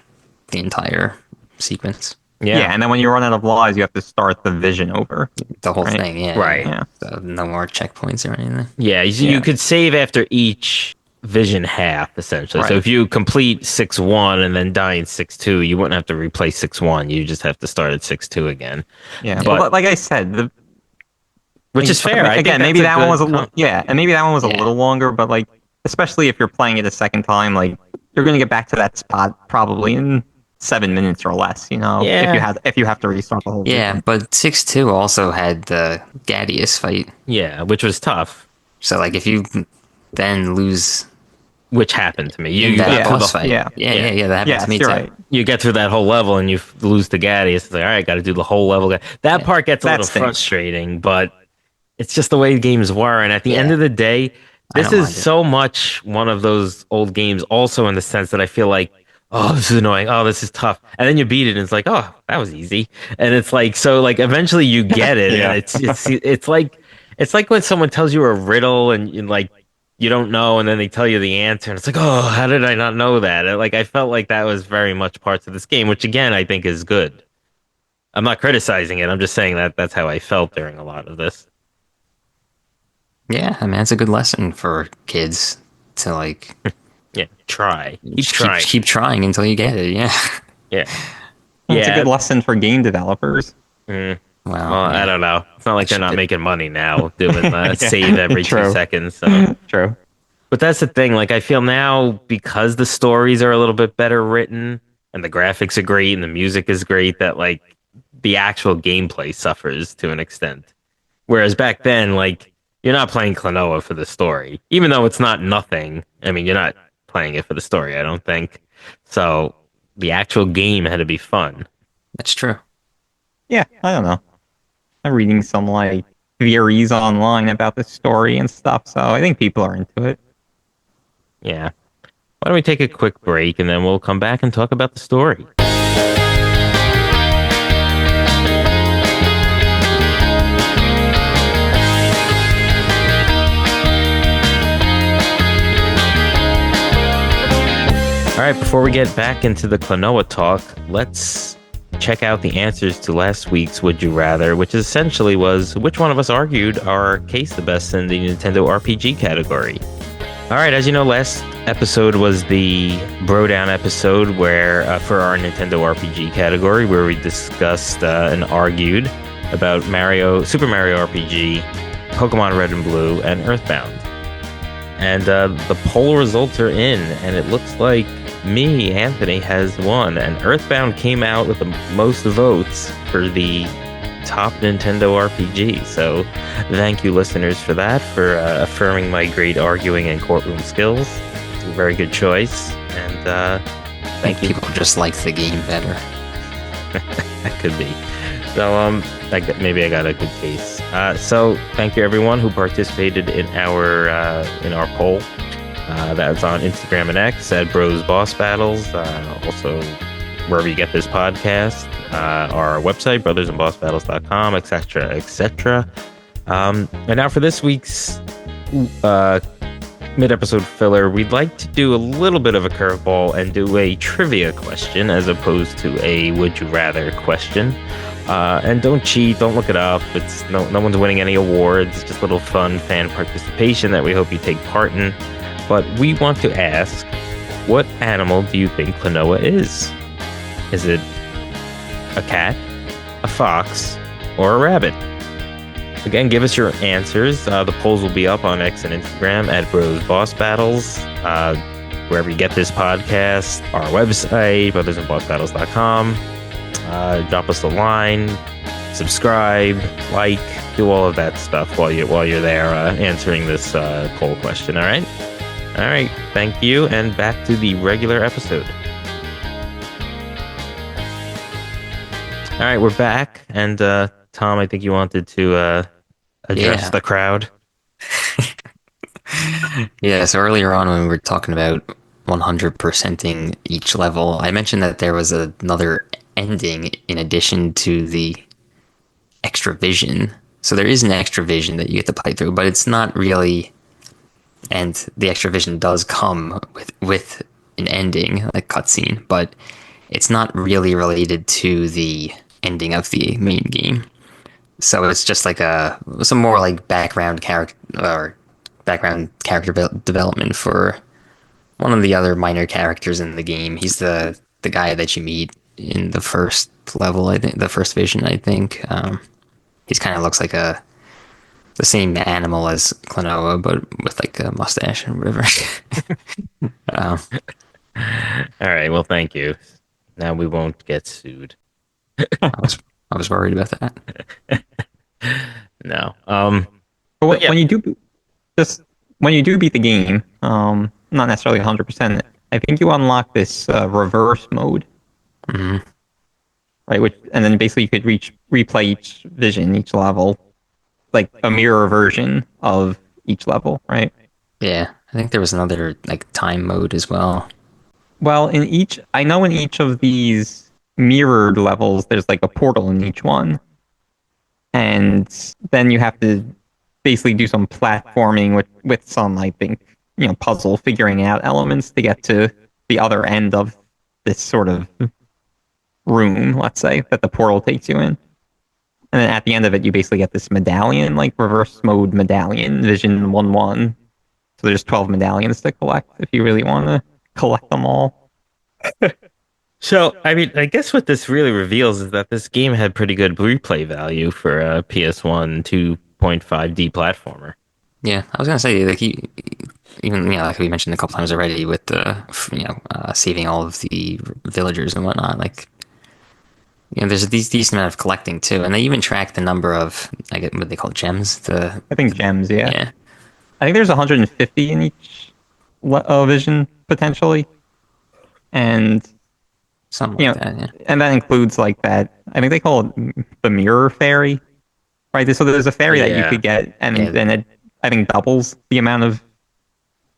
Speaker 2: the entire sequence,
Speaker 3: Yeah, and then when you run out of lives, you have to start the vision over.
Speaker 2: the whole
Speaker 3: Right.
Speaker 2: thing. Yeah,
Speaker 1: Right.
Speaker 3: Yeah.
Speaker 2: So no more checkpoints or anything.
Speaker 1: Yeah, you
Speaker 3: Yeah.
Speaker 1: could save after each vision half, essentially. So
Speaker 3: Right.
Speaker 1: if you complete 6-1 and then die in 6-2, you wouldn't have to replay 6-1. You just have to start at 6-2 again.
Speaker 3: Yeah,
Speaker 1: But-
Speaker 3: but like I said,
Speaker 1: Which is fair. I think
Speaker 3: Again, maybe
Speaker 1: that's
Speaker 3: that one was a
Speaker 1: good
Speaker 3: little, and maybe that one was a
Speaker 2: Yeah.
Speaker 3: little longer. But like, especially if you're playing it a second time, like you're gonna get back to that spot probably in 7 minutes or less. You know,
Speaker 1: Yeah.
Speaker 3: if you have to restart the whole.
Speaker 2: Yeah,
Speaker 3: vision.
Speaker 2: but 6.2 also had the Gadius fight.
Speaker 1: Yeah, which was tough.
Speaker 2: So like if you then lose
Speaker 1: Which happened to me.
Speaker 2: in
Speaker 1: You
Speaker 2: that
Speaker 1: got through
Speaker 2: boss
Speaker 1: the,
Speaker 2: fight,
Speaker 3: yeah.
Speaker 2: that happened
Speaker 3: Yes,
Speaker 2: to me
Speaker 3: you're
Speaker 2: too.
Speaker 3: right.
Speaker 1: you get through that whole level and you lose the Gadius. It's like, all right, got to do the whole level. That part gets a
Speaker 3: That
Speaker 1: little
Speaker 3: stinks.
Speaker 1: frustrating, but it's just the way games were. And at the end
Speaker 2: Yeah.
Speaker 1: of the day,
Speaker 2: I
Speaker 1: this
Speaker 2: don't
Speaker 1: is
Speaker 2: mind it.
Speaker 1: so much one of those old games, also in the sense that I feel like, oh, this is annoying. Oh, this is tough. And then you beat it and it's like, oh, that was easy. And it's like, so like eventually you get it.
Speaker 3: Yeah.
Speaker 1: And it's like when someone tells you a riddle and you like, you don't know, and then they tell you the answer, and it's like, oh, how did I not know that? And, like, I felt like that was very much parts of this game, which again I think is good. I'm not criticizing it. I'm just saying that that's how I felt during a lot of this.
Speaker 2: Yeah, I mean it's a good lesson for kids to like
Speaker 1: Yeah, try, keep
Speaker 2: just
Speaker 1: trying.
Speaker 2: keep trying until you get it. Yeah.
Speaker 1: Yeah,
Speaker 3: It's a
Speaker 1: yeah.
Speaker 3: good lesson for game developers.
Speaker 1: Mm,
Speaker 2: Well,
Speaker 1: well, I don't know. It's not like they're not
Speaker 2: Should-
Speaker 1: making money now doing save every 2
Speaker 3: True.
Speaker 1: seconds. So.
Speaker 3: True.
Speaker 1: But that's the thing. Like, I feel now because the stories are a little bit better written and the graphics are great and the music is great, that like the actual gameplay suffers to an extent. Whereas back then, like, you're not playing Klonoa for the story, even though it's not nothing. I mean, you're not playing it for the story, I don't think. So the actual game had to be fun.
Speaker 2: that's true.
Speaker 3: Yeah, I don't know. I'm reading some like theories online about the story and stuff, so I think people are into it.
Speaker 1: Yeah. Why don't we take a quick break and then we'll come back and talk about the story. All right, before we get back into the Klonoa talk, let's check out the answers to last week's Would You Rather, which essentially was which one of us argued our case the best in the Nintendo RPG category. All right, as you know, last episode was the Bro Down episode where for our Nintendo RPG category, where we discussed and argued about Super Mario RPG, Pokemon Red and Blue, and Earthbound. And the poll results are in, and it looks like me, Anthony, has won, and Earthbound came out with the most votes for the top Nintendo RPG. So thank you, listeners, for that, for affirming my great arguing and courtroom skills. It's a very good choice, and thank you.
Speaker 2: People just like the game better.
Speaker 1: That could be. So maybe I got a good case. So thank you, everyone who participated in our poll. That's on Instagram and X at Bros Boss Battles. Also, wherever you get this podcast, our website, brothersandbossbattles.com, etc., etc. And now for this week's mid-episode filler, we'd like to do a little bit of a curveball and do a trivia question as opposed to a would you rather question. And don't cheat, don't look it up. It's no one's winning any awards. It's just a little fun fan participation that we hope you take part in. But we want to ask, what animal do you think Klonoa is? Is it a cat, a fox, or a rabbit? Again, give us your answers. The polls will be up on X and Instagram at Bros Boss Battles. Wherever you get this podcast, our website, brothersandbossbattles.com. Drop us a line, subscribe, like, do all of that stuff while you're there answering this poll question. All right. Thank you, and back to the regular episode. All right, we're back, and Tom, I think you wanted to address the crowd.
Speaker 2: Yeah, so earlier on when we were talking about 100%ing each level, I mentioned that there was another ending in addition to the extra vision. So there is an extra vision that you get to play through, but it's not really... And the extra vision does come with an ending, like cutscene, but it's not really related to the ending of the main game. So it's just like some more like background character development for one of the other minor characters in the game. He's the guy that you meet in the first level, I think, the first vision, I think. He's kind of looks like the same animal as Klonoa, but with like a mustache or whatever.
Speaker 1: All right. Well, thank you. Now we won't get sued.
Speaker 2: I was worried about that.
Speaker 1: No.
Speaker 3: But when you do beat the game, not necessarily 100%, I think you unlock this reverse mode.
Speaker 2: Mm-hmm.
Speaker 3: Right, and then basically you could replay each vision, each level, like a mirror version of each level, right?
Speaker 2: Yeah, I think there was another like time mode as well.
Speaker 3: Well, I know in each of these mirrored levels, there's like a portal in each one, and then you have to basically do some platforming with some, I think, puzzle figuring out elements to get to the other end of this sort of room, let's say, that the portal takes you in. And then at the end of it, you basically get this medallion, like reverse mode medallion, Vision 1-1. So there's 12 medallions to collect if you really want to collect them all.
Speaker 1: So, I mean, I guess what this really reveals is that this game had pretty good replay value for a PS1 2.5D platformer.
Speaker 2: Yeah, I was gonna say, like, even like we mentioned a couple times already, with the saving all of the villagers and whatnot, like. There's a decent amount of collecting too, and they even track the number of, I get what they call gems. I
Speaker 3: think gems, yeah. I think there's 150 in each vision potentially, and
Speaker 2: something like that. Yeah,
Speaker 3: and that includes like that. I think they call it the mirror fairy, right? So there's a fairy that you could get, and then it, I think, doubles the amount of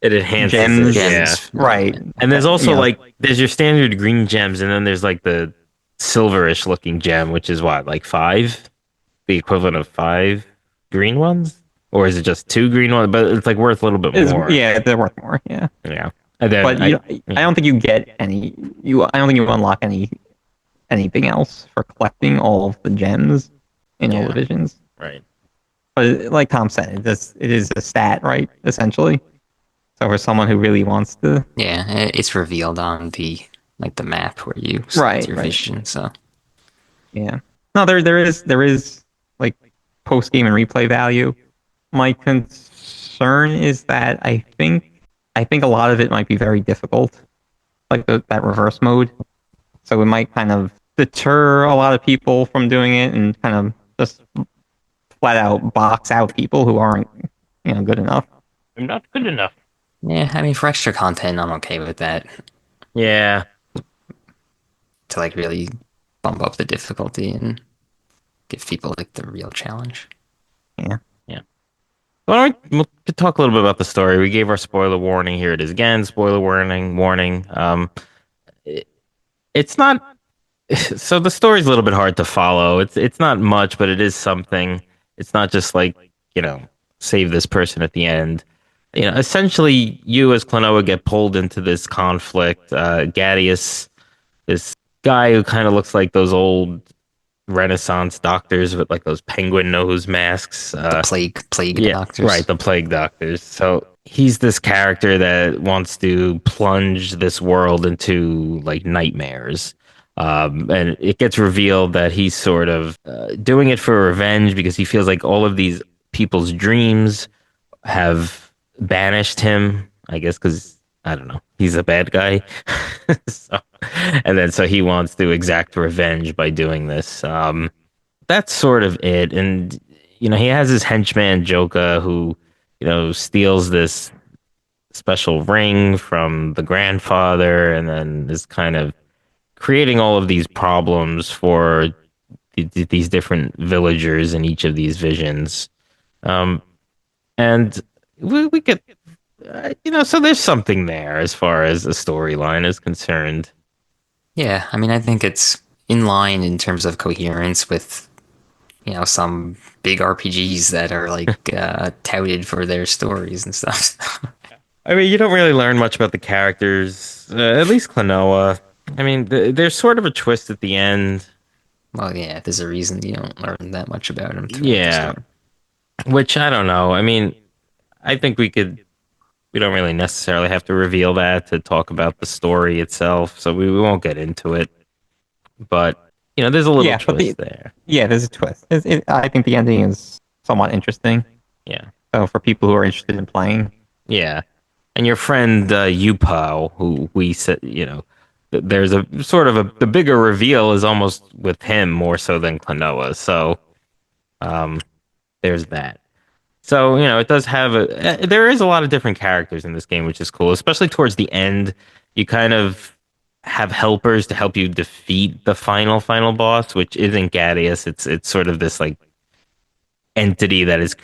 Speaker 1: It enhances
Speaker 3: gems.
Speaker 1: it, yeah.
Speaker 2: Gems.
Speaker 3: Right.
Speaker 1: And there's also
Speaker 3: You know,
Speaker 1: like there's your standard green gems, and then there's like the silverish looking gem, which is what, like five, the equivalent of five green ones, or is it just two green ones? But it's like worth a little bit more.
Speaker 3: yeah, they're worth more. Yeah.
Speaker 1: Yeah. And then
Speaker 3: But I don't think you get any. I don't think you unlock anything else for collecting all of the gems in all
Speaker 1: Yeah.
Speaker 3: the visions.
Speaker 1: right.
Speaker 3: But like Tom said, it is a stat, right? Essentially. So for someone who really wants to,
Speaker 2: Yeah, it's revealed on the map where you
Speaker 3: Right,
Speaker 2: select your
Speaker 3: right.
Speaker 2: vision. So
Speaker 3: yeah. No, there is like post game and replay value. My concern is that I think a lot of it might be very difficult, like that reverse mode. So it might kind of deter a lot of people from doing it and kind of just flat out box out people who aren't, good enough.
Speaker 1: I'm not good enough.
Speaker 2: yeah, I mean for extra content, I'm okay with that
Speaker 1: Yeah.
Speaker 2: to like really bump up the difficulty and give people like the real challenge.
Speaker 3: Yeah.
Speaker 1: Yeah. We'll talk a little bit about the story. We gave our spoiler warning. Here it is again. Spoiler warning. It's not. So the story's a little bit hard to follow. It's not much, but it is something. It's not just like, save this person at the end. Essentially, you as Klonoa get pulled into this conflict. Gadius, this guy who kind of looks like those old Renaissance doctors with like those penguin nose masks.
Speaker 2: The plague
Speaker 1: Yeah,
Speaker 2: doctors.
Speaker 1: right, the plague doctors. So he's this character that wants to plunge this world into like nightmares. And it gets revealed that he's sort of doing it for revenge because he feels like all of these people's dreams have banished him, I guess, because I don't know, he's a bad guy. So he wants to exact revenge by doing this. That's sort of it. And, he has his henchman, Joka, who, steals this special ring from the grandfather and then is kind of creating all of these problems for these different villagers in each of these visions. And we get, so there's something there as far as the storyline is concerned.
Speaker 2: Yeah, I mean I think it's in line in terms of coherence with some big RPGs that are like touted for their stories and stuff.
Speaker 1: I mean, you don't really learn much about the characters, at least Klonoa. I mean, there's sort of a twist at the end.
Speaker 2: Well, yeah, there's a reason you don't learn that much about him.
Speaker 1: Yeah, which I don't know. I mean, I think we don't really necessarily have to reveal that to talk about the story itself, so we won't get into it. But, there's a little twist there.
Speaker 3: Yeah, there's a twist. I think the ending is somewhat interesting.
Speaker 1: Yeah.
Speaker 3: So for people who are interested in playing.
Speaker 1: Yeah. And your friend Yupo, who we said, there's a sort of the bigger reveal is almost with him more so than Klonoa. So there's that. So, it does have there is a lot of different characters in this game, which is cool, especially towards the end. You kind of have helpers to help you defeat the final boss, which isn't Gadius. It's sort of this like entity that is,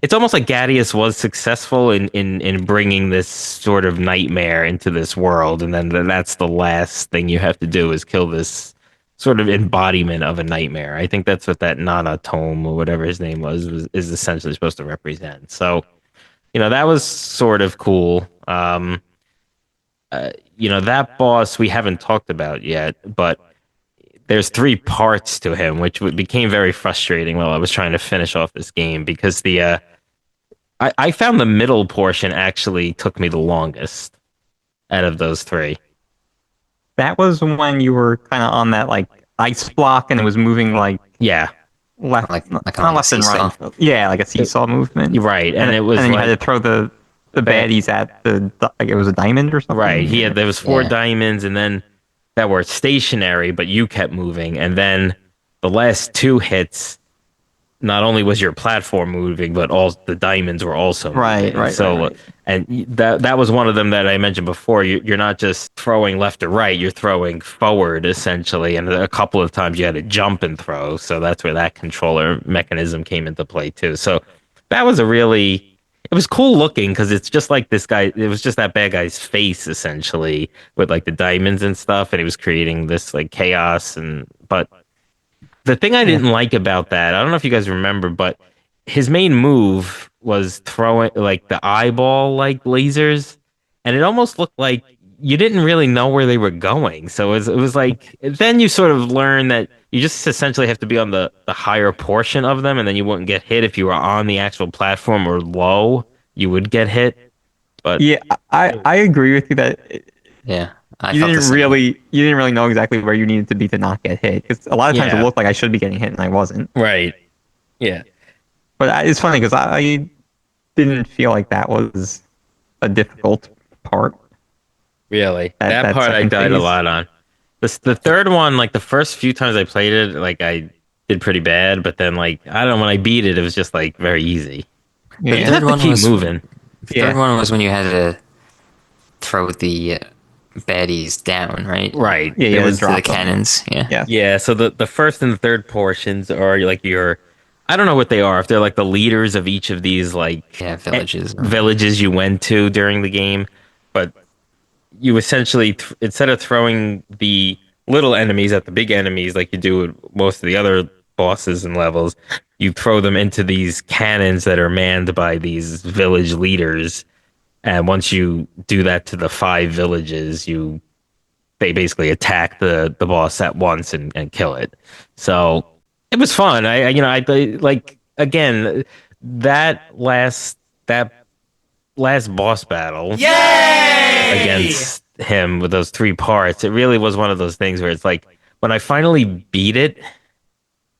Speaker 1: it's almost like Gadius was successful in bringing this sort of nightmare into this world, and then that's the last thing you have to do is kill this sort of embodiment of a nightmare. I think that's what that Nana Tome or whatever his name is essentially supposed to represent. So, that was sort of cool. That boss we haven't talked about yet, but there's 3 parts to him, which became very frustrating while I was trying to finish off this game because I found the middle portion actually took me the longest out of those 3.
Speaker 3: That was when you were kind of on that like ice block and it was moving like left,
Speaker 2: Like
Speaker 3: not
Speaker 2: on a
Speaker 3: left and right.
Speaker 2: seesaw.
Speaker 3: Yeah, like a seesaw movement.
Speaker 1: Right, and it was
Speaker 3: and then
Speaker 1: like,
Speaker 3: you had to throw the baddies at like it was a diamond or something.
Speaker 1: right. There was 4
Speaker 2: Yeah.
Speaker 1: diamonds, and then that were stationary, but you kept moving, and then the last 2 hits. Not only was your platform moving, but all the diamonds were also moving.
Speaker 3: Right.
Speaker 1: So,
Speaker 3: right.
Speaker 1: and that was one of them that I mentioned before. You're not just throwing left or right; you're throwing forward essentially. And a couple of times you had to jump and throw. So that's where that controller mechanism came into play too. So that was it was cool looking because it's just like this guy. It was just that bad guy's face essentially with like the diamonds and stuff, and he was creating this like chaos. And but the thing I
Speaker 3: Yeah.
Speaker 1: didn't like about that, I don't know if you guys remember, but his main move was throwing like the eyeball like lasers, and it almost looked like you didn't really know where they were going. So it was like then you sort of learn that you just essentially have to be on the higher portion of them, and then you wouldn't get hit if you were on the actual platform or low, you would get hit. But
Speaker 3: Yeah, I agree with you that
Speaker 2: Yeah, I
Speaker 3: you
Speaker 2: felt the
Speaker 3: didn't
Speaker 2: same.
Speaker 3: really know exactly where you needed to be to not get hit. Because a lot of times it
Speaker 1: Yeah.
Speaker 3: looked like I should be getting hit and I wasn't.
Speaker 1: right, yeah,
Speaker 3: But it's funny because I didn't feel like that was a difficult part.
Speaker 1: really.
Speaker 3: That
Speaker 1: That part I
Speaker 3: second
Speaker 1: died a
Speaker 3: phase.
Speaker 1: lot on. The third one, like the first few times I played it, like I did pretty bad, but then like I don't know, when I beat it, it was just like very easy. You
Speaker 3: Yeah.
Speaker 1: just have to keep moving.
Speaker 2: The
Speaker 3: Yeah.
Speaker 2: third one was when you had to throw the baddies down, right?
Speaker 1: Right.
Speaker 3: Yeah,
Speaker 1: It
Speaker 3: yeah,
Speaker 1: was
Speaker 2: To the
Speaker 3: drop them.
Speaker 2: cannons. Yeah.
Speaker 3: Yeah.
Speaker 1: Yeah, so the first and the third portions are like your I don't know what they are, if they're like the leaders of each of these like
Speaker 2: Yeah, villages.
Speaker 1: villages you went to during the game, but you essentially instead of throwing the little enemies at the big enemies like you do with most of the other bosses and levels, you throw them into these cannons that are manned by these village leaders. And once you do that to the 5 villages, they basically attack the boss at once and kill it. So it was fun. I like again that last boss battle
Speaker 4: Yay!
Speaker 1: against him with those 3 parts. It really was one of those things where it's like when I finally beat it,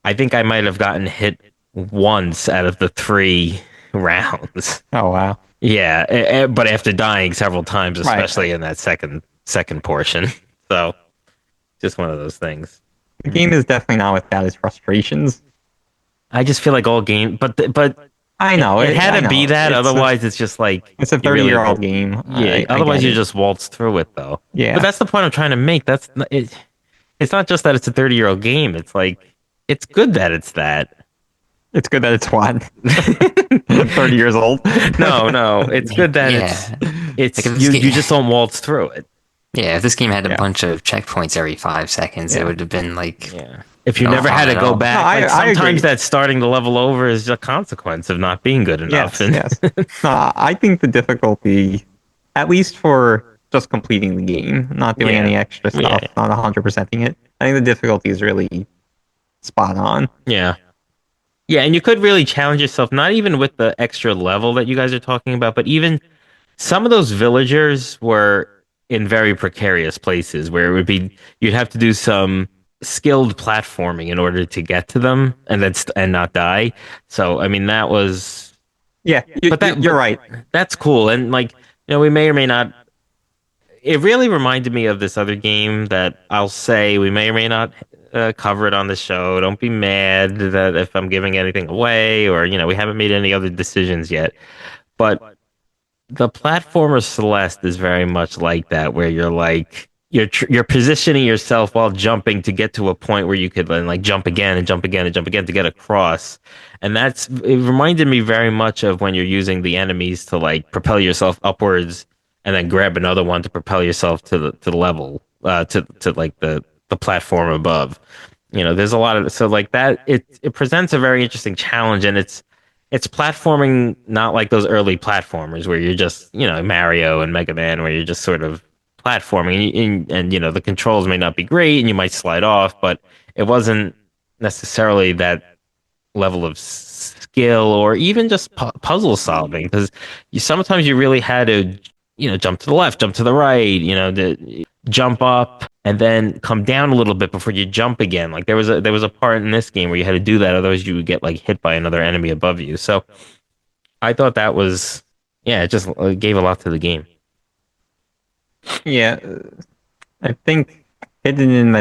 Speaker 1: I think I might have gotten hit once out of the 3 rounds.
Speaker 3: Oh wow.
Speaker 1: Yeah, but after dying several times, especially in that second portion. So, just one of those things.
Speaker 3: The game is definitely not without its frustrations.
Speaker 1: I just feel like all game, but
Speaker 3: I know
Speaker 1: it had
Speaker 3: I
Speaker 1: to be
Speaker 3: know.
Speaker 1: that.
Speaker 3: It's
Speaker 1: Otherwise, it's just like
Speaker 3: it's a
Speaker 1: you really
Speaker 3: 30-year-old
Speaker 1: don't-
Speaker 3: game.
Speaker 1: Yeah.
Speaker 3: I
Speaker 1: Otherwise,
Speaker 3: get
Speaker 1: you
Speaker 3: it.
Speaker 1: just waltz through it, though.
Speaker 3: Yeah.
Speaker 1: But that's the point I'm trying to make. It's not just that it's a 30-year-old game. It's like it's good that it's that.
Speaker 3: It's good that it's what 30 years old.
Speaker 1: No, it's good that
Speaker 2: Yeah.
Speaker 1: it's
Speaker 2: Like if this
Speaker 1: you
Speaker 2: game-
Speaker 1: you just don't waltz through it.
Speaker 2: Yeah, if this game had a
Speaker 3: Yeah.
Speaker 2: bunch of checkpoints every 5 seconds,
Speaker 3: Yeah.
Speaker 2: it would have been like,
Speaker 1: Yeah. If you
Speaker 2: No
Speaker 1: never
Speaker 2: fun
Speaker 1: had to
Speaker 2: at
Speaker 1: go
Speaker 2: all.
Speaker 1: back,
Speaker 3: No,
Speaker 1: like
Speaker 3: I agree.
Speaker 1: sometimes that starting the level over is a consequence of not being good enough.
Speaker 3: Yes, yes. I think the difficulty, at least for just completing the game, not doing
Speaker 1: Yeah.
Speaker 3: any extra stuff,
Speaker 1: Yeah.
Speaker 3: not 100%ing it, I think the difficulty is really spot on.
Speaker 1: Yeah. Yeah, and you could really challenge yourself, not even with the extra level that you guys are talking about, but even some of those villagers were in very precarious places where it would be you'd have to do some skilled platforming in order to get to them and not die. So I mean that was
Speaker 3: Yeah, you're right.
Speaker 1: that's cool. And like, we may or may not. It really reminded me of this other game that I'll say we may or may not cover it on the show. Don't be mad that if I'm giving anything away or, we haven't made any other decisions yet. But the platformer Celeste is very much like that, where you're like, you're positioning yourself while jumping to get to a point where you could then like jump again and jump again and jump again to get across. And it reminded me very much of when you're using the enemies to like propel yourself upwards and then grab another one to propel yourself to the level, to like the platform above. There's a lot of, so like that, it presents a very interesting challenge, and it's platforming not like those early platformers where you're just, Mario and Mega Man, where you're just sort of platforming and the controls may not be great and you might slide off, but it wasn't necessarily that level of skill or even just puzzle solving, because sometimes you really had to, jump to the left, jump to the right, jump up and then come down a little bit before you jump again. Like there was a part in this game where you had to do that, otherwise you would get like hit by another enemy above you. So I thought that was, it just gave a lot to the game.
Speaker 3: Yeah, I think hidden in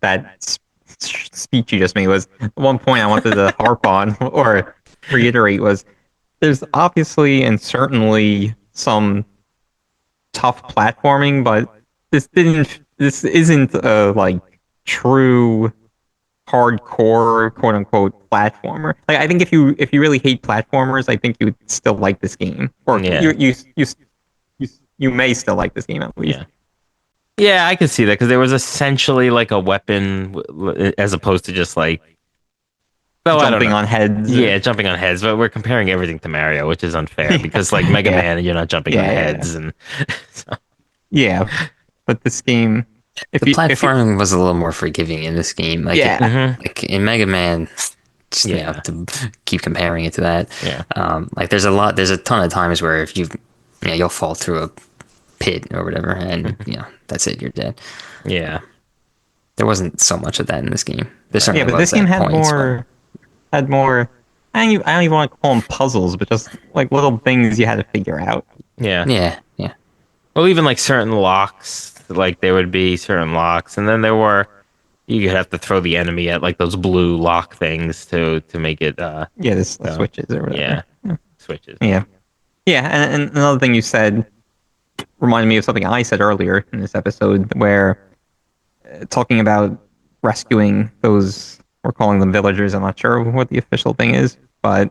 Speaker 3: that speech you just made was one point I wanted to harp on or reiterate was there's obviously and certainly some tough platforming, but this isn't a like true hardcore quote unquote platformer. Like I think if you really hate platformers, I think you would still like this game, or
Speaker 1: Yeah.
Speaker 3: you may still like this game at least.
Speaker 1: Yeah. Yeah, I could see that because there was essentially like a weapon as opposed to just like, well, I don't
Speaker 3: Jumping
Speaker 1: know.
Speaker 3: on heads.
Speaker 1: Yeah, jumping on heads, but we're comparing everything to Mario, which is unfair because like Mega
Speaker 3: Yeah.
Speaker 1: Man, you're not jumping on heads, and so,
Speaker 3: Yeah, but this game, if
Speaker 2: The
Speaker 3: you,
Speaker 2: platforming was a little more forgiving in this game. Like,
Speaker 3: Yeah.
Speaker 2: like in Mega Man, just, you know,
Speaker 1: Yeah.
Speaker 2: to keep comparing it to that.
Speaker 1: Yeah.
Speaker 2: Like there's a ton of times where if you'll fall through a pit or whatever, and that's it, you're dead.
Speaker 1: yeah,
Speaker 2: There wasn't so much of that in this game. There certainly
Speaker 3: yeah, but
Speaker 2: was
Speaker 3: this game
Speaker 2: at
Speaker 3: had
Speaker 2: points,
Speaker 3: more. I don't even want to call them puzzles, but just like little things you had to figure out.
Speaker 1: yeah.
Speaker 2: yeah, yeah.
Speaker 1: Well, even like certain locks, like there would be certain locks, and then there were you could have to throw the enemy at like those blue lock things to make it.
Speaker 3: Yeah, this switches or whatever.
Speaker 1: Yeah, switches.
Speaker 3: Yeah, yeah, and another thing you said reminded me of something I said earlier in this episode, where talking about rescuing those, we're calling them villagers. I'm not sure what the official thing is, but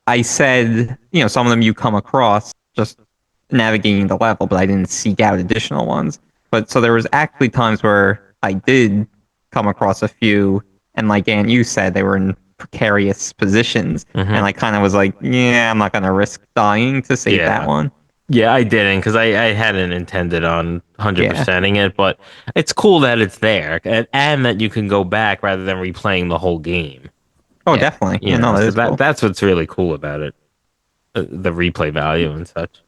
Speaker 3: I said, some of them you come across just navigating the level, but I didn't seek out additional ones. But so there was actually times where I did come across a few, and like Ant, you said, they were in precarious positions, and I kind of was like, yeah, I'm not going to risk dying to save that one.
Speaker 1: Yeah, I didn't because I hadn't intended on 100%ing it, but it's cool that it's there and that you can go back rather than replaying the whole game.
Speaker 3: Oh, definitely.
Speaker 1: You know,
Speaker 3: that is cool.
Speaker 1: that's what's really cool about it, the replay value and such.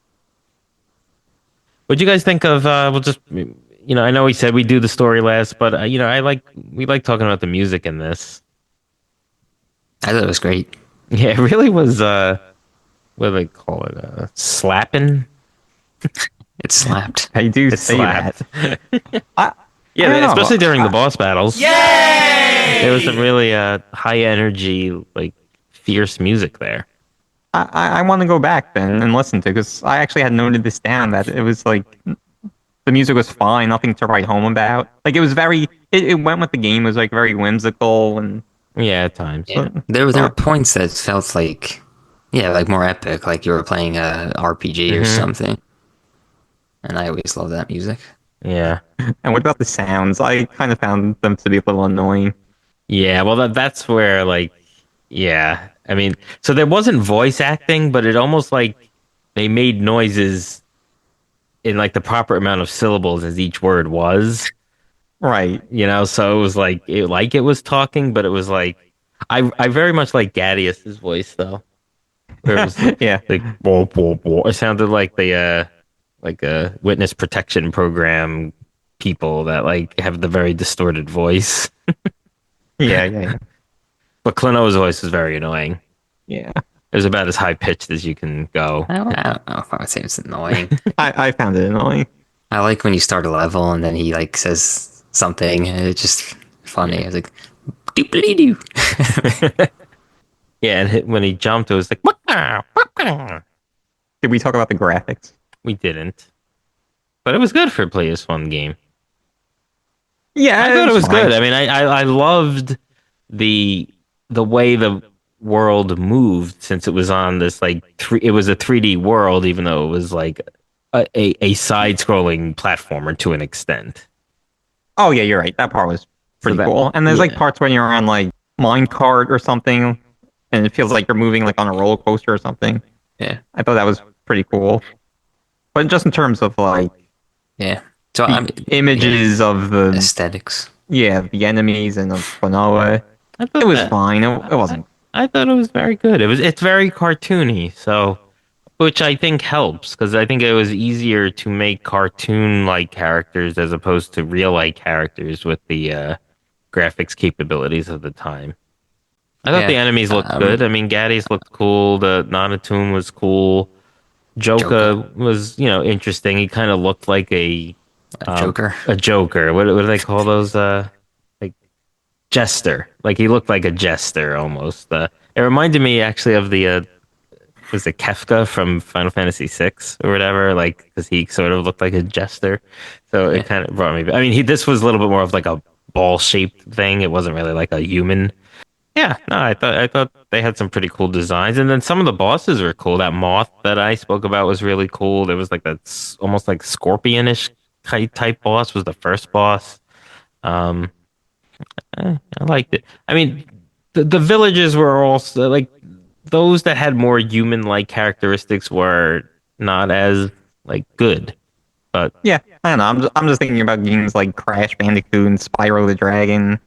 Speaker 1: What'd you guys think of? We'll just, I know we said we do the story last, but we like talking about the music in this.
Speaker 2: I thought it was great.
Speaker 1: Yeah, it really was. What do they call it? Slapping.
Speaker 2: It slapped.
Speaker 3: I do
Speaker 1: It
Speaker 3: say
Speaker 1: slapped.
Speaker 3: that. I don't know.
Speaker 1: Especially during the boss battles.
Speaker 4: Yay!
Speaker 1: There was some really high energy, like fierce music there.
Speaker 3: I want to go back then and listen to, because I actually had noted this down, that it was like the music was fine, nothing to write home about. Like it was it went with the game. It was like very whimsical and
Speaker 1: Yeah, at times.
Speaker 2: Yeah. There were points that felt like, like more epic, like you were playing a RPG or something. And I always love that music.
Speaker 1: Yeah.
Speaker 3: And what about the sounds? I kind of found them to be a little annoying.
Speaker 1: Yeah, well, that's where, like, yeah. I mean, so there wasn't voice acting, but it almost like they made noises in, like, the proper amount of syllables as each word was.
Speaker 3: Right.
Speaker 1: So it was like, it was talking, but it was like, I very much like Gadius's voice, though. Where it was
Speaker 3: Yeah.
Speaker 1: like, whoa, whoa, whoa. It sounded like the, like a witness protection program people that like have the very distorted voice.
Speaker 3: Yeah.
Speaker 1: But Klonoa's voice is very annoying.
Speaker 3: Yeah.
Speaker 1: It was about as high pitched as you can go.
Speaker 2: I don't know if I would say it's annoying.
Speaker 3: I found it annoying.
Speaker 2: I like when you start a level and then he like says something and it's just funny. I was like, doop-a-dee-doo.
Speaker 1: Yeah, and when he jumped, it was like,
Speaker 3: Did we talk about the graphics?
Speaker 1: we didn't. But it was good for a PS1 game.
Speaker 3: Yeah,
Speaker 1: I thought it was
Speaker 3: fine.
Speaker 1: good. I mean, I loved the way the world moved, since it was on this like it was a 3D world, even though it was like a side-scrolling platformer to an extent.
Speaker 3: Oh yeah, you're right. That part was pretty cool. And there's like parts when you're on like minecart or something, and it feels like you're moving like on a roller coaster or something.
Speaker 2: Yeah.
Speaker 3: I thought that was pretty cool. But just in terms of like
Speaker 2: Yeah. So
Speaker 3: images of the
Speaker 2: aesthetics.
Speaker 3: the enemies and of Klonoa, it was fine. It wasn't.
Speaker 1: I thought it was very good. It's very cartoony, so which I think helps, because I think it was easier to make cartoon-like characters as opposed to real-like characters with the graphics capabilities of the time. I thought the enemies looked good. I mean, Gaddies looked cool. The Nonatoon was cool. Joka was, interesting. He kind of looked like a
Speaker 2: Joker.
Speaker 1: A Joker. What do they call those? Like jester. Like he looked like a jester almost. It reminded me actually of the was it Kefka from Final Fantasy VI or whatever? Like because he sort of looked like a jester. So it kind of brought me. I mean, this was a little bit more of like a ball-shaped thing. It wasn't really like a human. Yeah, no, I thought they had some pretty cool designs, and then some of the bosses were cool. That moth that I spoke about was really cool. There was like that almost like scorpionish type boss was the first boss. Um, I liked it. I mean, the villages were also like those that had more human-like characteristics were not as like good, but
Speaker 3: Yeah, I don't know. I'm just thinking about games like Crash Bandicoot and Spyro the Dragon.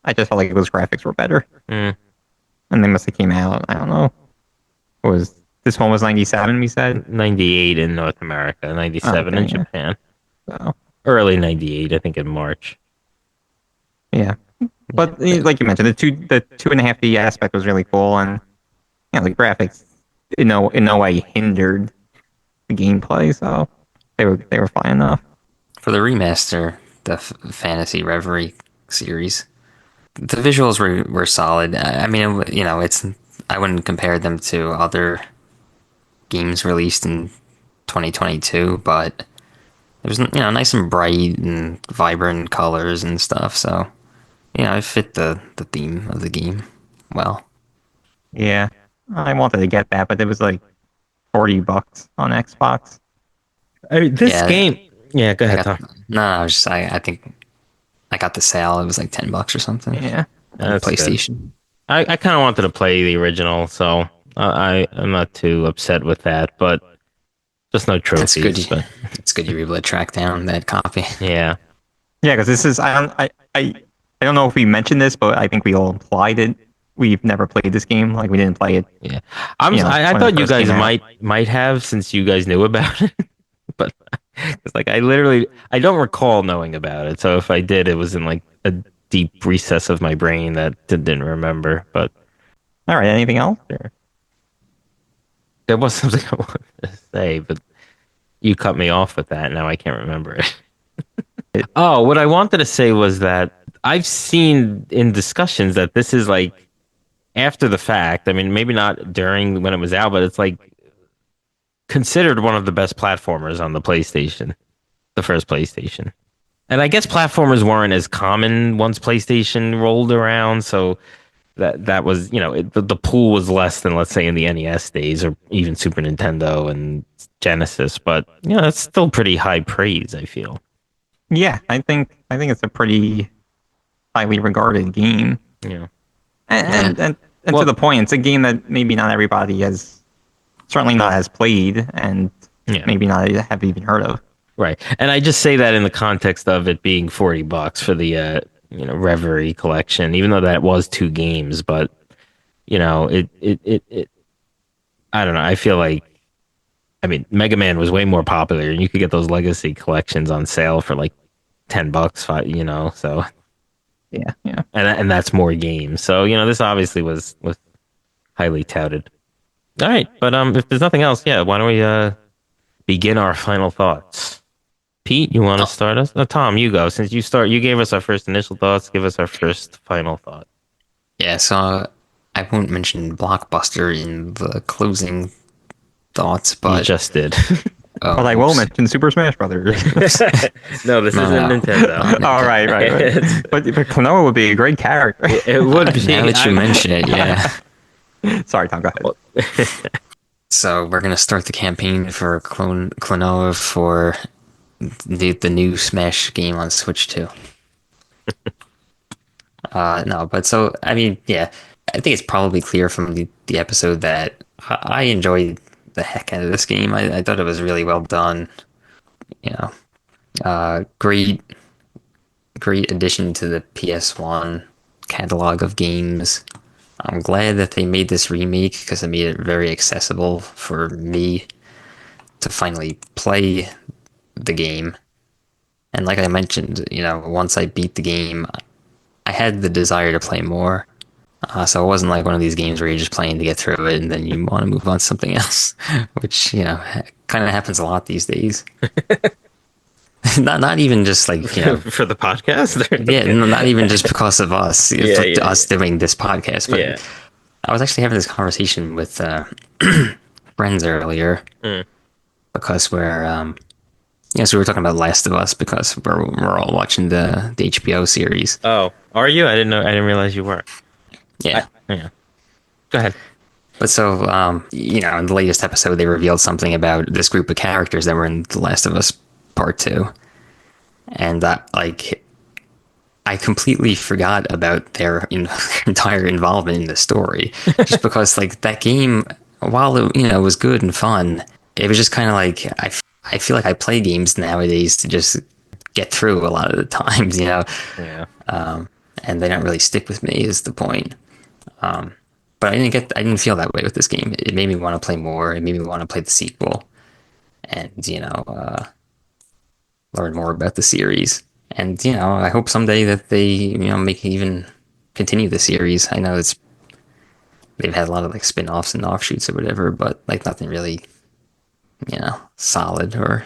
Speaker 3: I just felt like those graphics were better,
Speaker 1: mm,
Speaker 3: and they must have came out. I don't know. What was this one was 97? We said.
Speaker 1: 98 in North America,
Speaker 3: Oh,
Speaker 1: 97
Speaker 3: okay,
Speaker 1: in
Speaker 3: yeah.
Speaker 1: Japan,
Speaker 3: So
Speaker 1: early 98, I think in March.
Speaker 3: yeah, but like you mentioned, the 2.5D aspect was really cool, and the graphics in no way hindered the gameplay, so they were fine enough.
Speaker 2: For the remaster, the Fantasy Reverie series, the visuals were solid. I mean, it's I wouldn't compare them to other games released in 2022, but it was nice and bright and vibrant colors and stuff. So it fit the theme of the game well.
Speaker 3: Yeah, I wanted to get that, but it was like $40 on Xbox.
Speaker 1: I mean, this
Speaker 2: Yeah,
Speaker 1: game. Yeah, go
Speaker 2: I
Speaker 1: ahead,
Speaker 2: got
Speaker 1: Tom.
Speaker 2: no. I was just I think I got the sale. It was like $10 or something
Speaker 3: Yeah,
Speaker 2: on
Speaker 1: That's good.
Speaker 2: PlayStation.
Speaker 1: I kind of wanted to play the original, so I'm not too upset with that, but just no
Speaker 2: That's good.
Speaker 1: trophies. But
Speaker 2: It's good you were able to track down that copy.
Speaker 1: yeah,
Speaker 3: yeah, because this is I don't know if we mentioned this, but I think we all implied it. We've never played this game. Like we didn't play it.
Speaker 1: yeah. I
Speaker 3: when it
Speaker 1: thought you
Speaker 3: first
Speaker 1: guys
Speaker 3: came out.
Speaker 1: might have since you guys knew about it, but it's like I don't recall knowing about it. So if I did, it was in like a deep recess of my brain that didn't remember. But
Speaker 3: All right, anything else? Or-
Speaker 1: there was something I wanted to say, but you cut me off with that. Now I can't remember it. Oh, what I wanted to say was that I've seen in discussions that this is like after the fact. I mean, maybe not during when it was out, but it's like considered one of the best platformers on the PlayStation, the first PlayStation. And I guess platformers weren't as common once PlayStation rolled around, so that was the pool was less than let's say in the NES days or even Super Nintendo and Genesis, but it's still pretty high praise. I feel.
Speaker 3: Yeah, I think it's a pretty highly regarded game,
Speaker 1: Yeah.
Speaker 3: and
Speaker 1: Well,
Speaker 3: to the point, it's a game that maybe not everybody has, certainly not has played, and
Speaker 1: yeah.
Speaker 3: maybe not have even heard of.
Speaker 1: Right. And I just say that in the context of it being $40 for the Reverie collection, even though that was 2 games, but it I don't know. I feel like I mean Mega Man was way more popular and you could get those legacy collections on sale for like $10, so
Speaker 3: Yeah.
Speaker 1: and that's more games. So, this obviously was highly touted. All right, but if there's nothing else, yeah, why don't we begin our final thoughts? Pete, you want to start us? Tom, you go. Since you gave us our first initial thoughts. Give us our first final thought.
Speaker 2: Yeah, so I won't mention Blockbuster in the closing thoughts,
Speaker 1: You
Speaker 2: but
Speaker 1: just did.
Speaker 2: oh,
Speaker 3: But I will
Speaker 2: oops.
Speaker 3: mention Super Smash Brothers.
Speaker 1: No, this isn't
Speaker 2: No.
Speaker 1: Nintendo.
Speaker 3: All right. But Klonoa would be a great character.
Speaker 1: It would be.
Speaker 2: Now that you mention it, yeah.
Speaker 3: Sorry, Tom. Go ahead.
Speaker 2: So we're gonna start the campaign for Klonoa for the new Smash game on Switch 2. No, but so I mean, yeah, I think it's probably clear from the episode that I enjoyed the heck out of this game. I thought it was really well done. Great addition to the PS1 catalog of games. I'm glad that they made this remake because it made it very accessible for me to finally play the game. And like I mentioned, once I beat the game, I had the desire to play more. So it wasn't like one of these games where you're just playing to get through it and then you want to move on to something else, which, kind of happens a lot these days. not even just like,
Speaker 1: for the podcast.
Speaker 2: yeah, not even just because of us, us doing this podcast, but
Speaker 1: Yeah.
Speaker 2: I was actually having this conversation with friends earlier because we're Yeah, so we were talking about Last of Us because we're all watching the HBO series.
Speaker 1: Oh, are you? I didn't know. I didn't realize you were.
Speaker 2: Yeah.
Speaker 1: Yeah. Go ahead.
Speaker 2: But so, in the latest episode, they revealed something about this group of characters that were in The Last of Us Part 2. And, I completely forgot about their entire involvement in the story. Just because, that game, while it was good and fun, it was just kind of like, I feel like I play games nowadays to just get through a lot of the times,
Speaker 1: Yeah.
Speaker 2: And they don't really stick with me is the point. But I didn't feel that way with this game. It made me want to play more. It made me want to play the sequel and, learn more about the series. And, I hope someday that they, make even continue the series. I know they've had a lot of spin-offs and offshoots or whatever, but nothing really, solid or,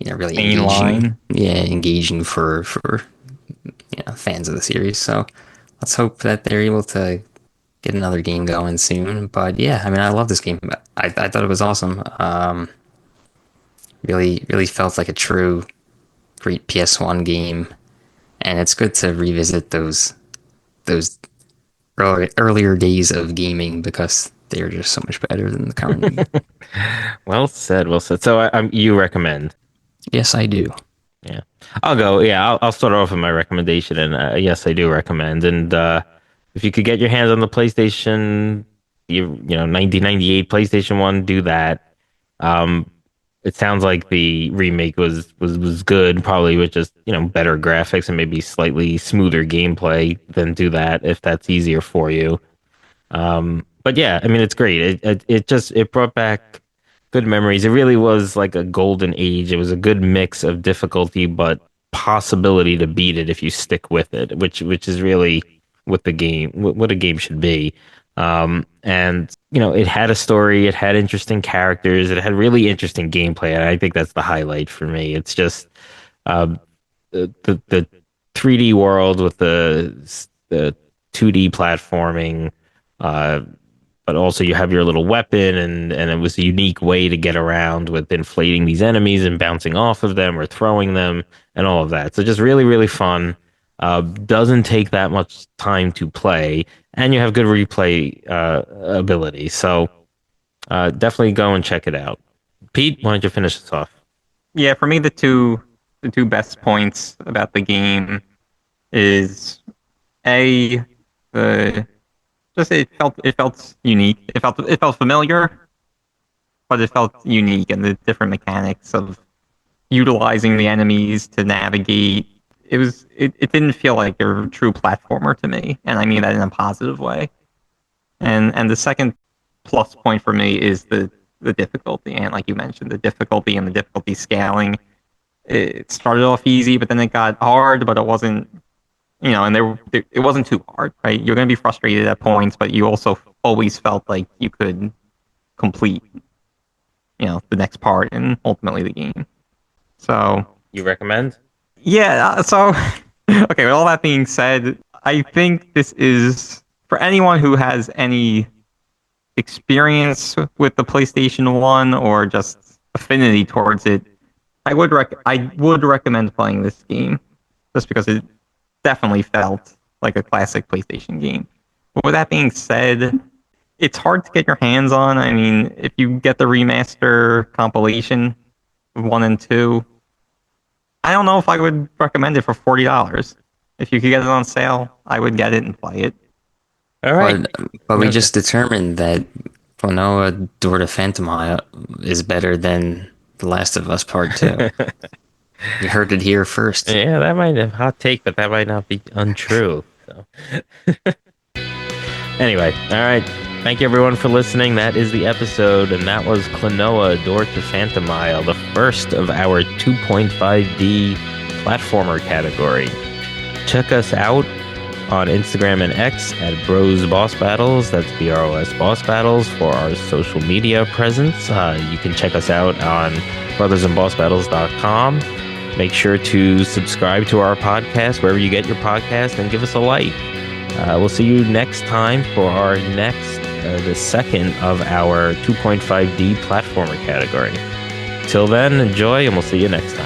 Speaker 2: really engaging. Yeah, engaging for fans of the series. So let's hope that they're able to get another game going soon. But yeah, I mean, I love this game. I thought it was awesome. Really felt like a true great PS1 game, and it's good to revisit those earlier days of gaming because they're just so much better than the current.
Speaker 1: Well said. Well said. So you recommend?
Speaker 2: Yes, I do.
Speaker 1: Yeah, I'll go. Yeah, I'll start off with my recommendation, and yes, I do recommend. And if you could get your hands on the PlayStation, 1998 PlayStation 1, do that. It sounds like the remake was good, probably with just better graphics and maybe slightly smoother gameplay. Then do that if that's easier for you. But yeah, I mean, it's great. It brought back good memories. It really was like a golden age. It was a good mix of difficulty, but possibility to beat it if you stick with it, which is really what a game should be. And it had a story, it had interesting characters, it had really interesting gameplay, and I think that's the highlight for me. It's just the 3D world with the 2D platforming, but also you have your little weapon, and it was a unique way to get around with inflating these enemies and bouncing off of them or throwing them and all of that. So just really, really fun. Doesn't take that much time to play, and you have good replay ability. So definitely go and check it out. Pete, why don't you finish this off?
Speaker 3: Yeah, for me, the two best points about the game is it felt unique. It felt familiar, but it felt unique, and the different mechanics of utilizing the enemies to navigate. It didn't feel like a true platformer to me, and I mean that in a positive way. And the second plus point for me is the difficulty, and like you mentioned, the difficulty and the difficulty scaling. It started off easy, but then it got hard, but it wasn't, and it wasn't too hard, right? You're going to be frustrated at points, but you also always felt like you could complete, the next part and ultimately the game. So
Speaker 1: you recommend?
Speaker 3: Yeah. So okay. With all that being said, I think this is for anyone who has any experience with the PlayStation 1 or just affinity towards it. I would recommend playing this game just because it definitely felt like a classic PlayStation game. But with that being said, it's hard to get your hands on. I mean, if you get the remaster compilation of 1 and 2, I don't know if I would recommend it for $40. If you could get it on sale, I would get it and play it.
Speaker 1: All right.
Speaker 2: But we just determined that Klonoa Door to Phantomile is better than The Last of Us Part 2. You heard it here first.
Speaker 1: Yeah, that might be a hot take, but that might not be untrue. So. Anyway, all right. Thank you everyone for listening. That is the episode, and that was Klonoa Door to Phantomile, the first of our 2.5D platformer category. Check us out on Instagram and X at Bros Boss Battles. That's BROS Boss Battles for our social media presence. You can check us out on brothersandbossbattles.com. Make sure to subscribe to our podcast wherever you get your podcast and give us a like. We'll see you next time for our the second of our 2.5D platformer category. Till then, enjoy, and we'll see you next time.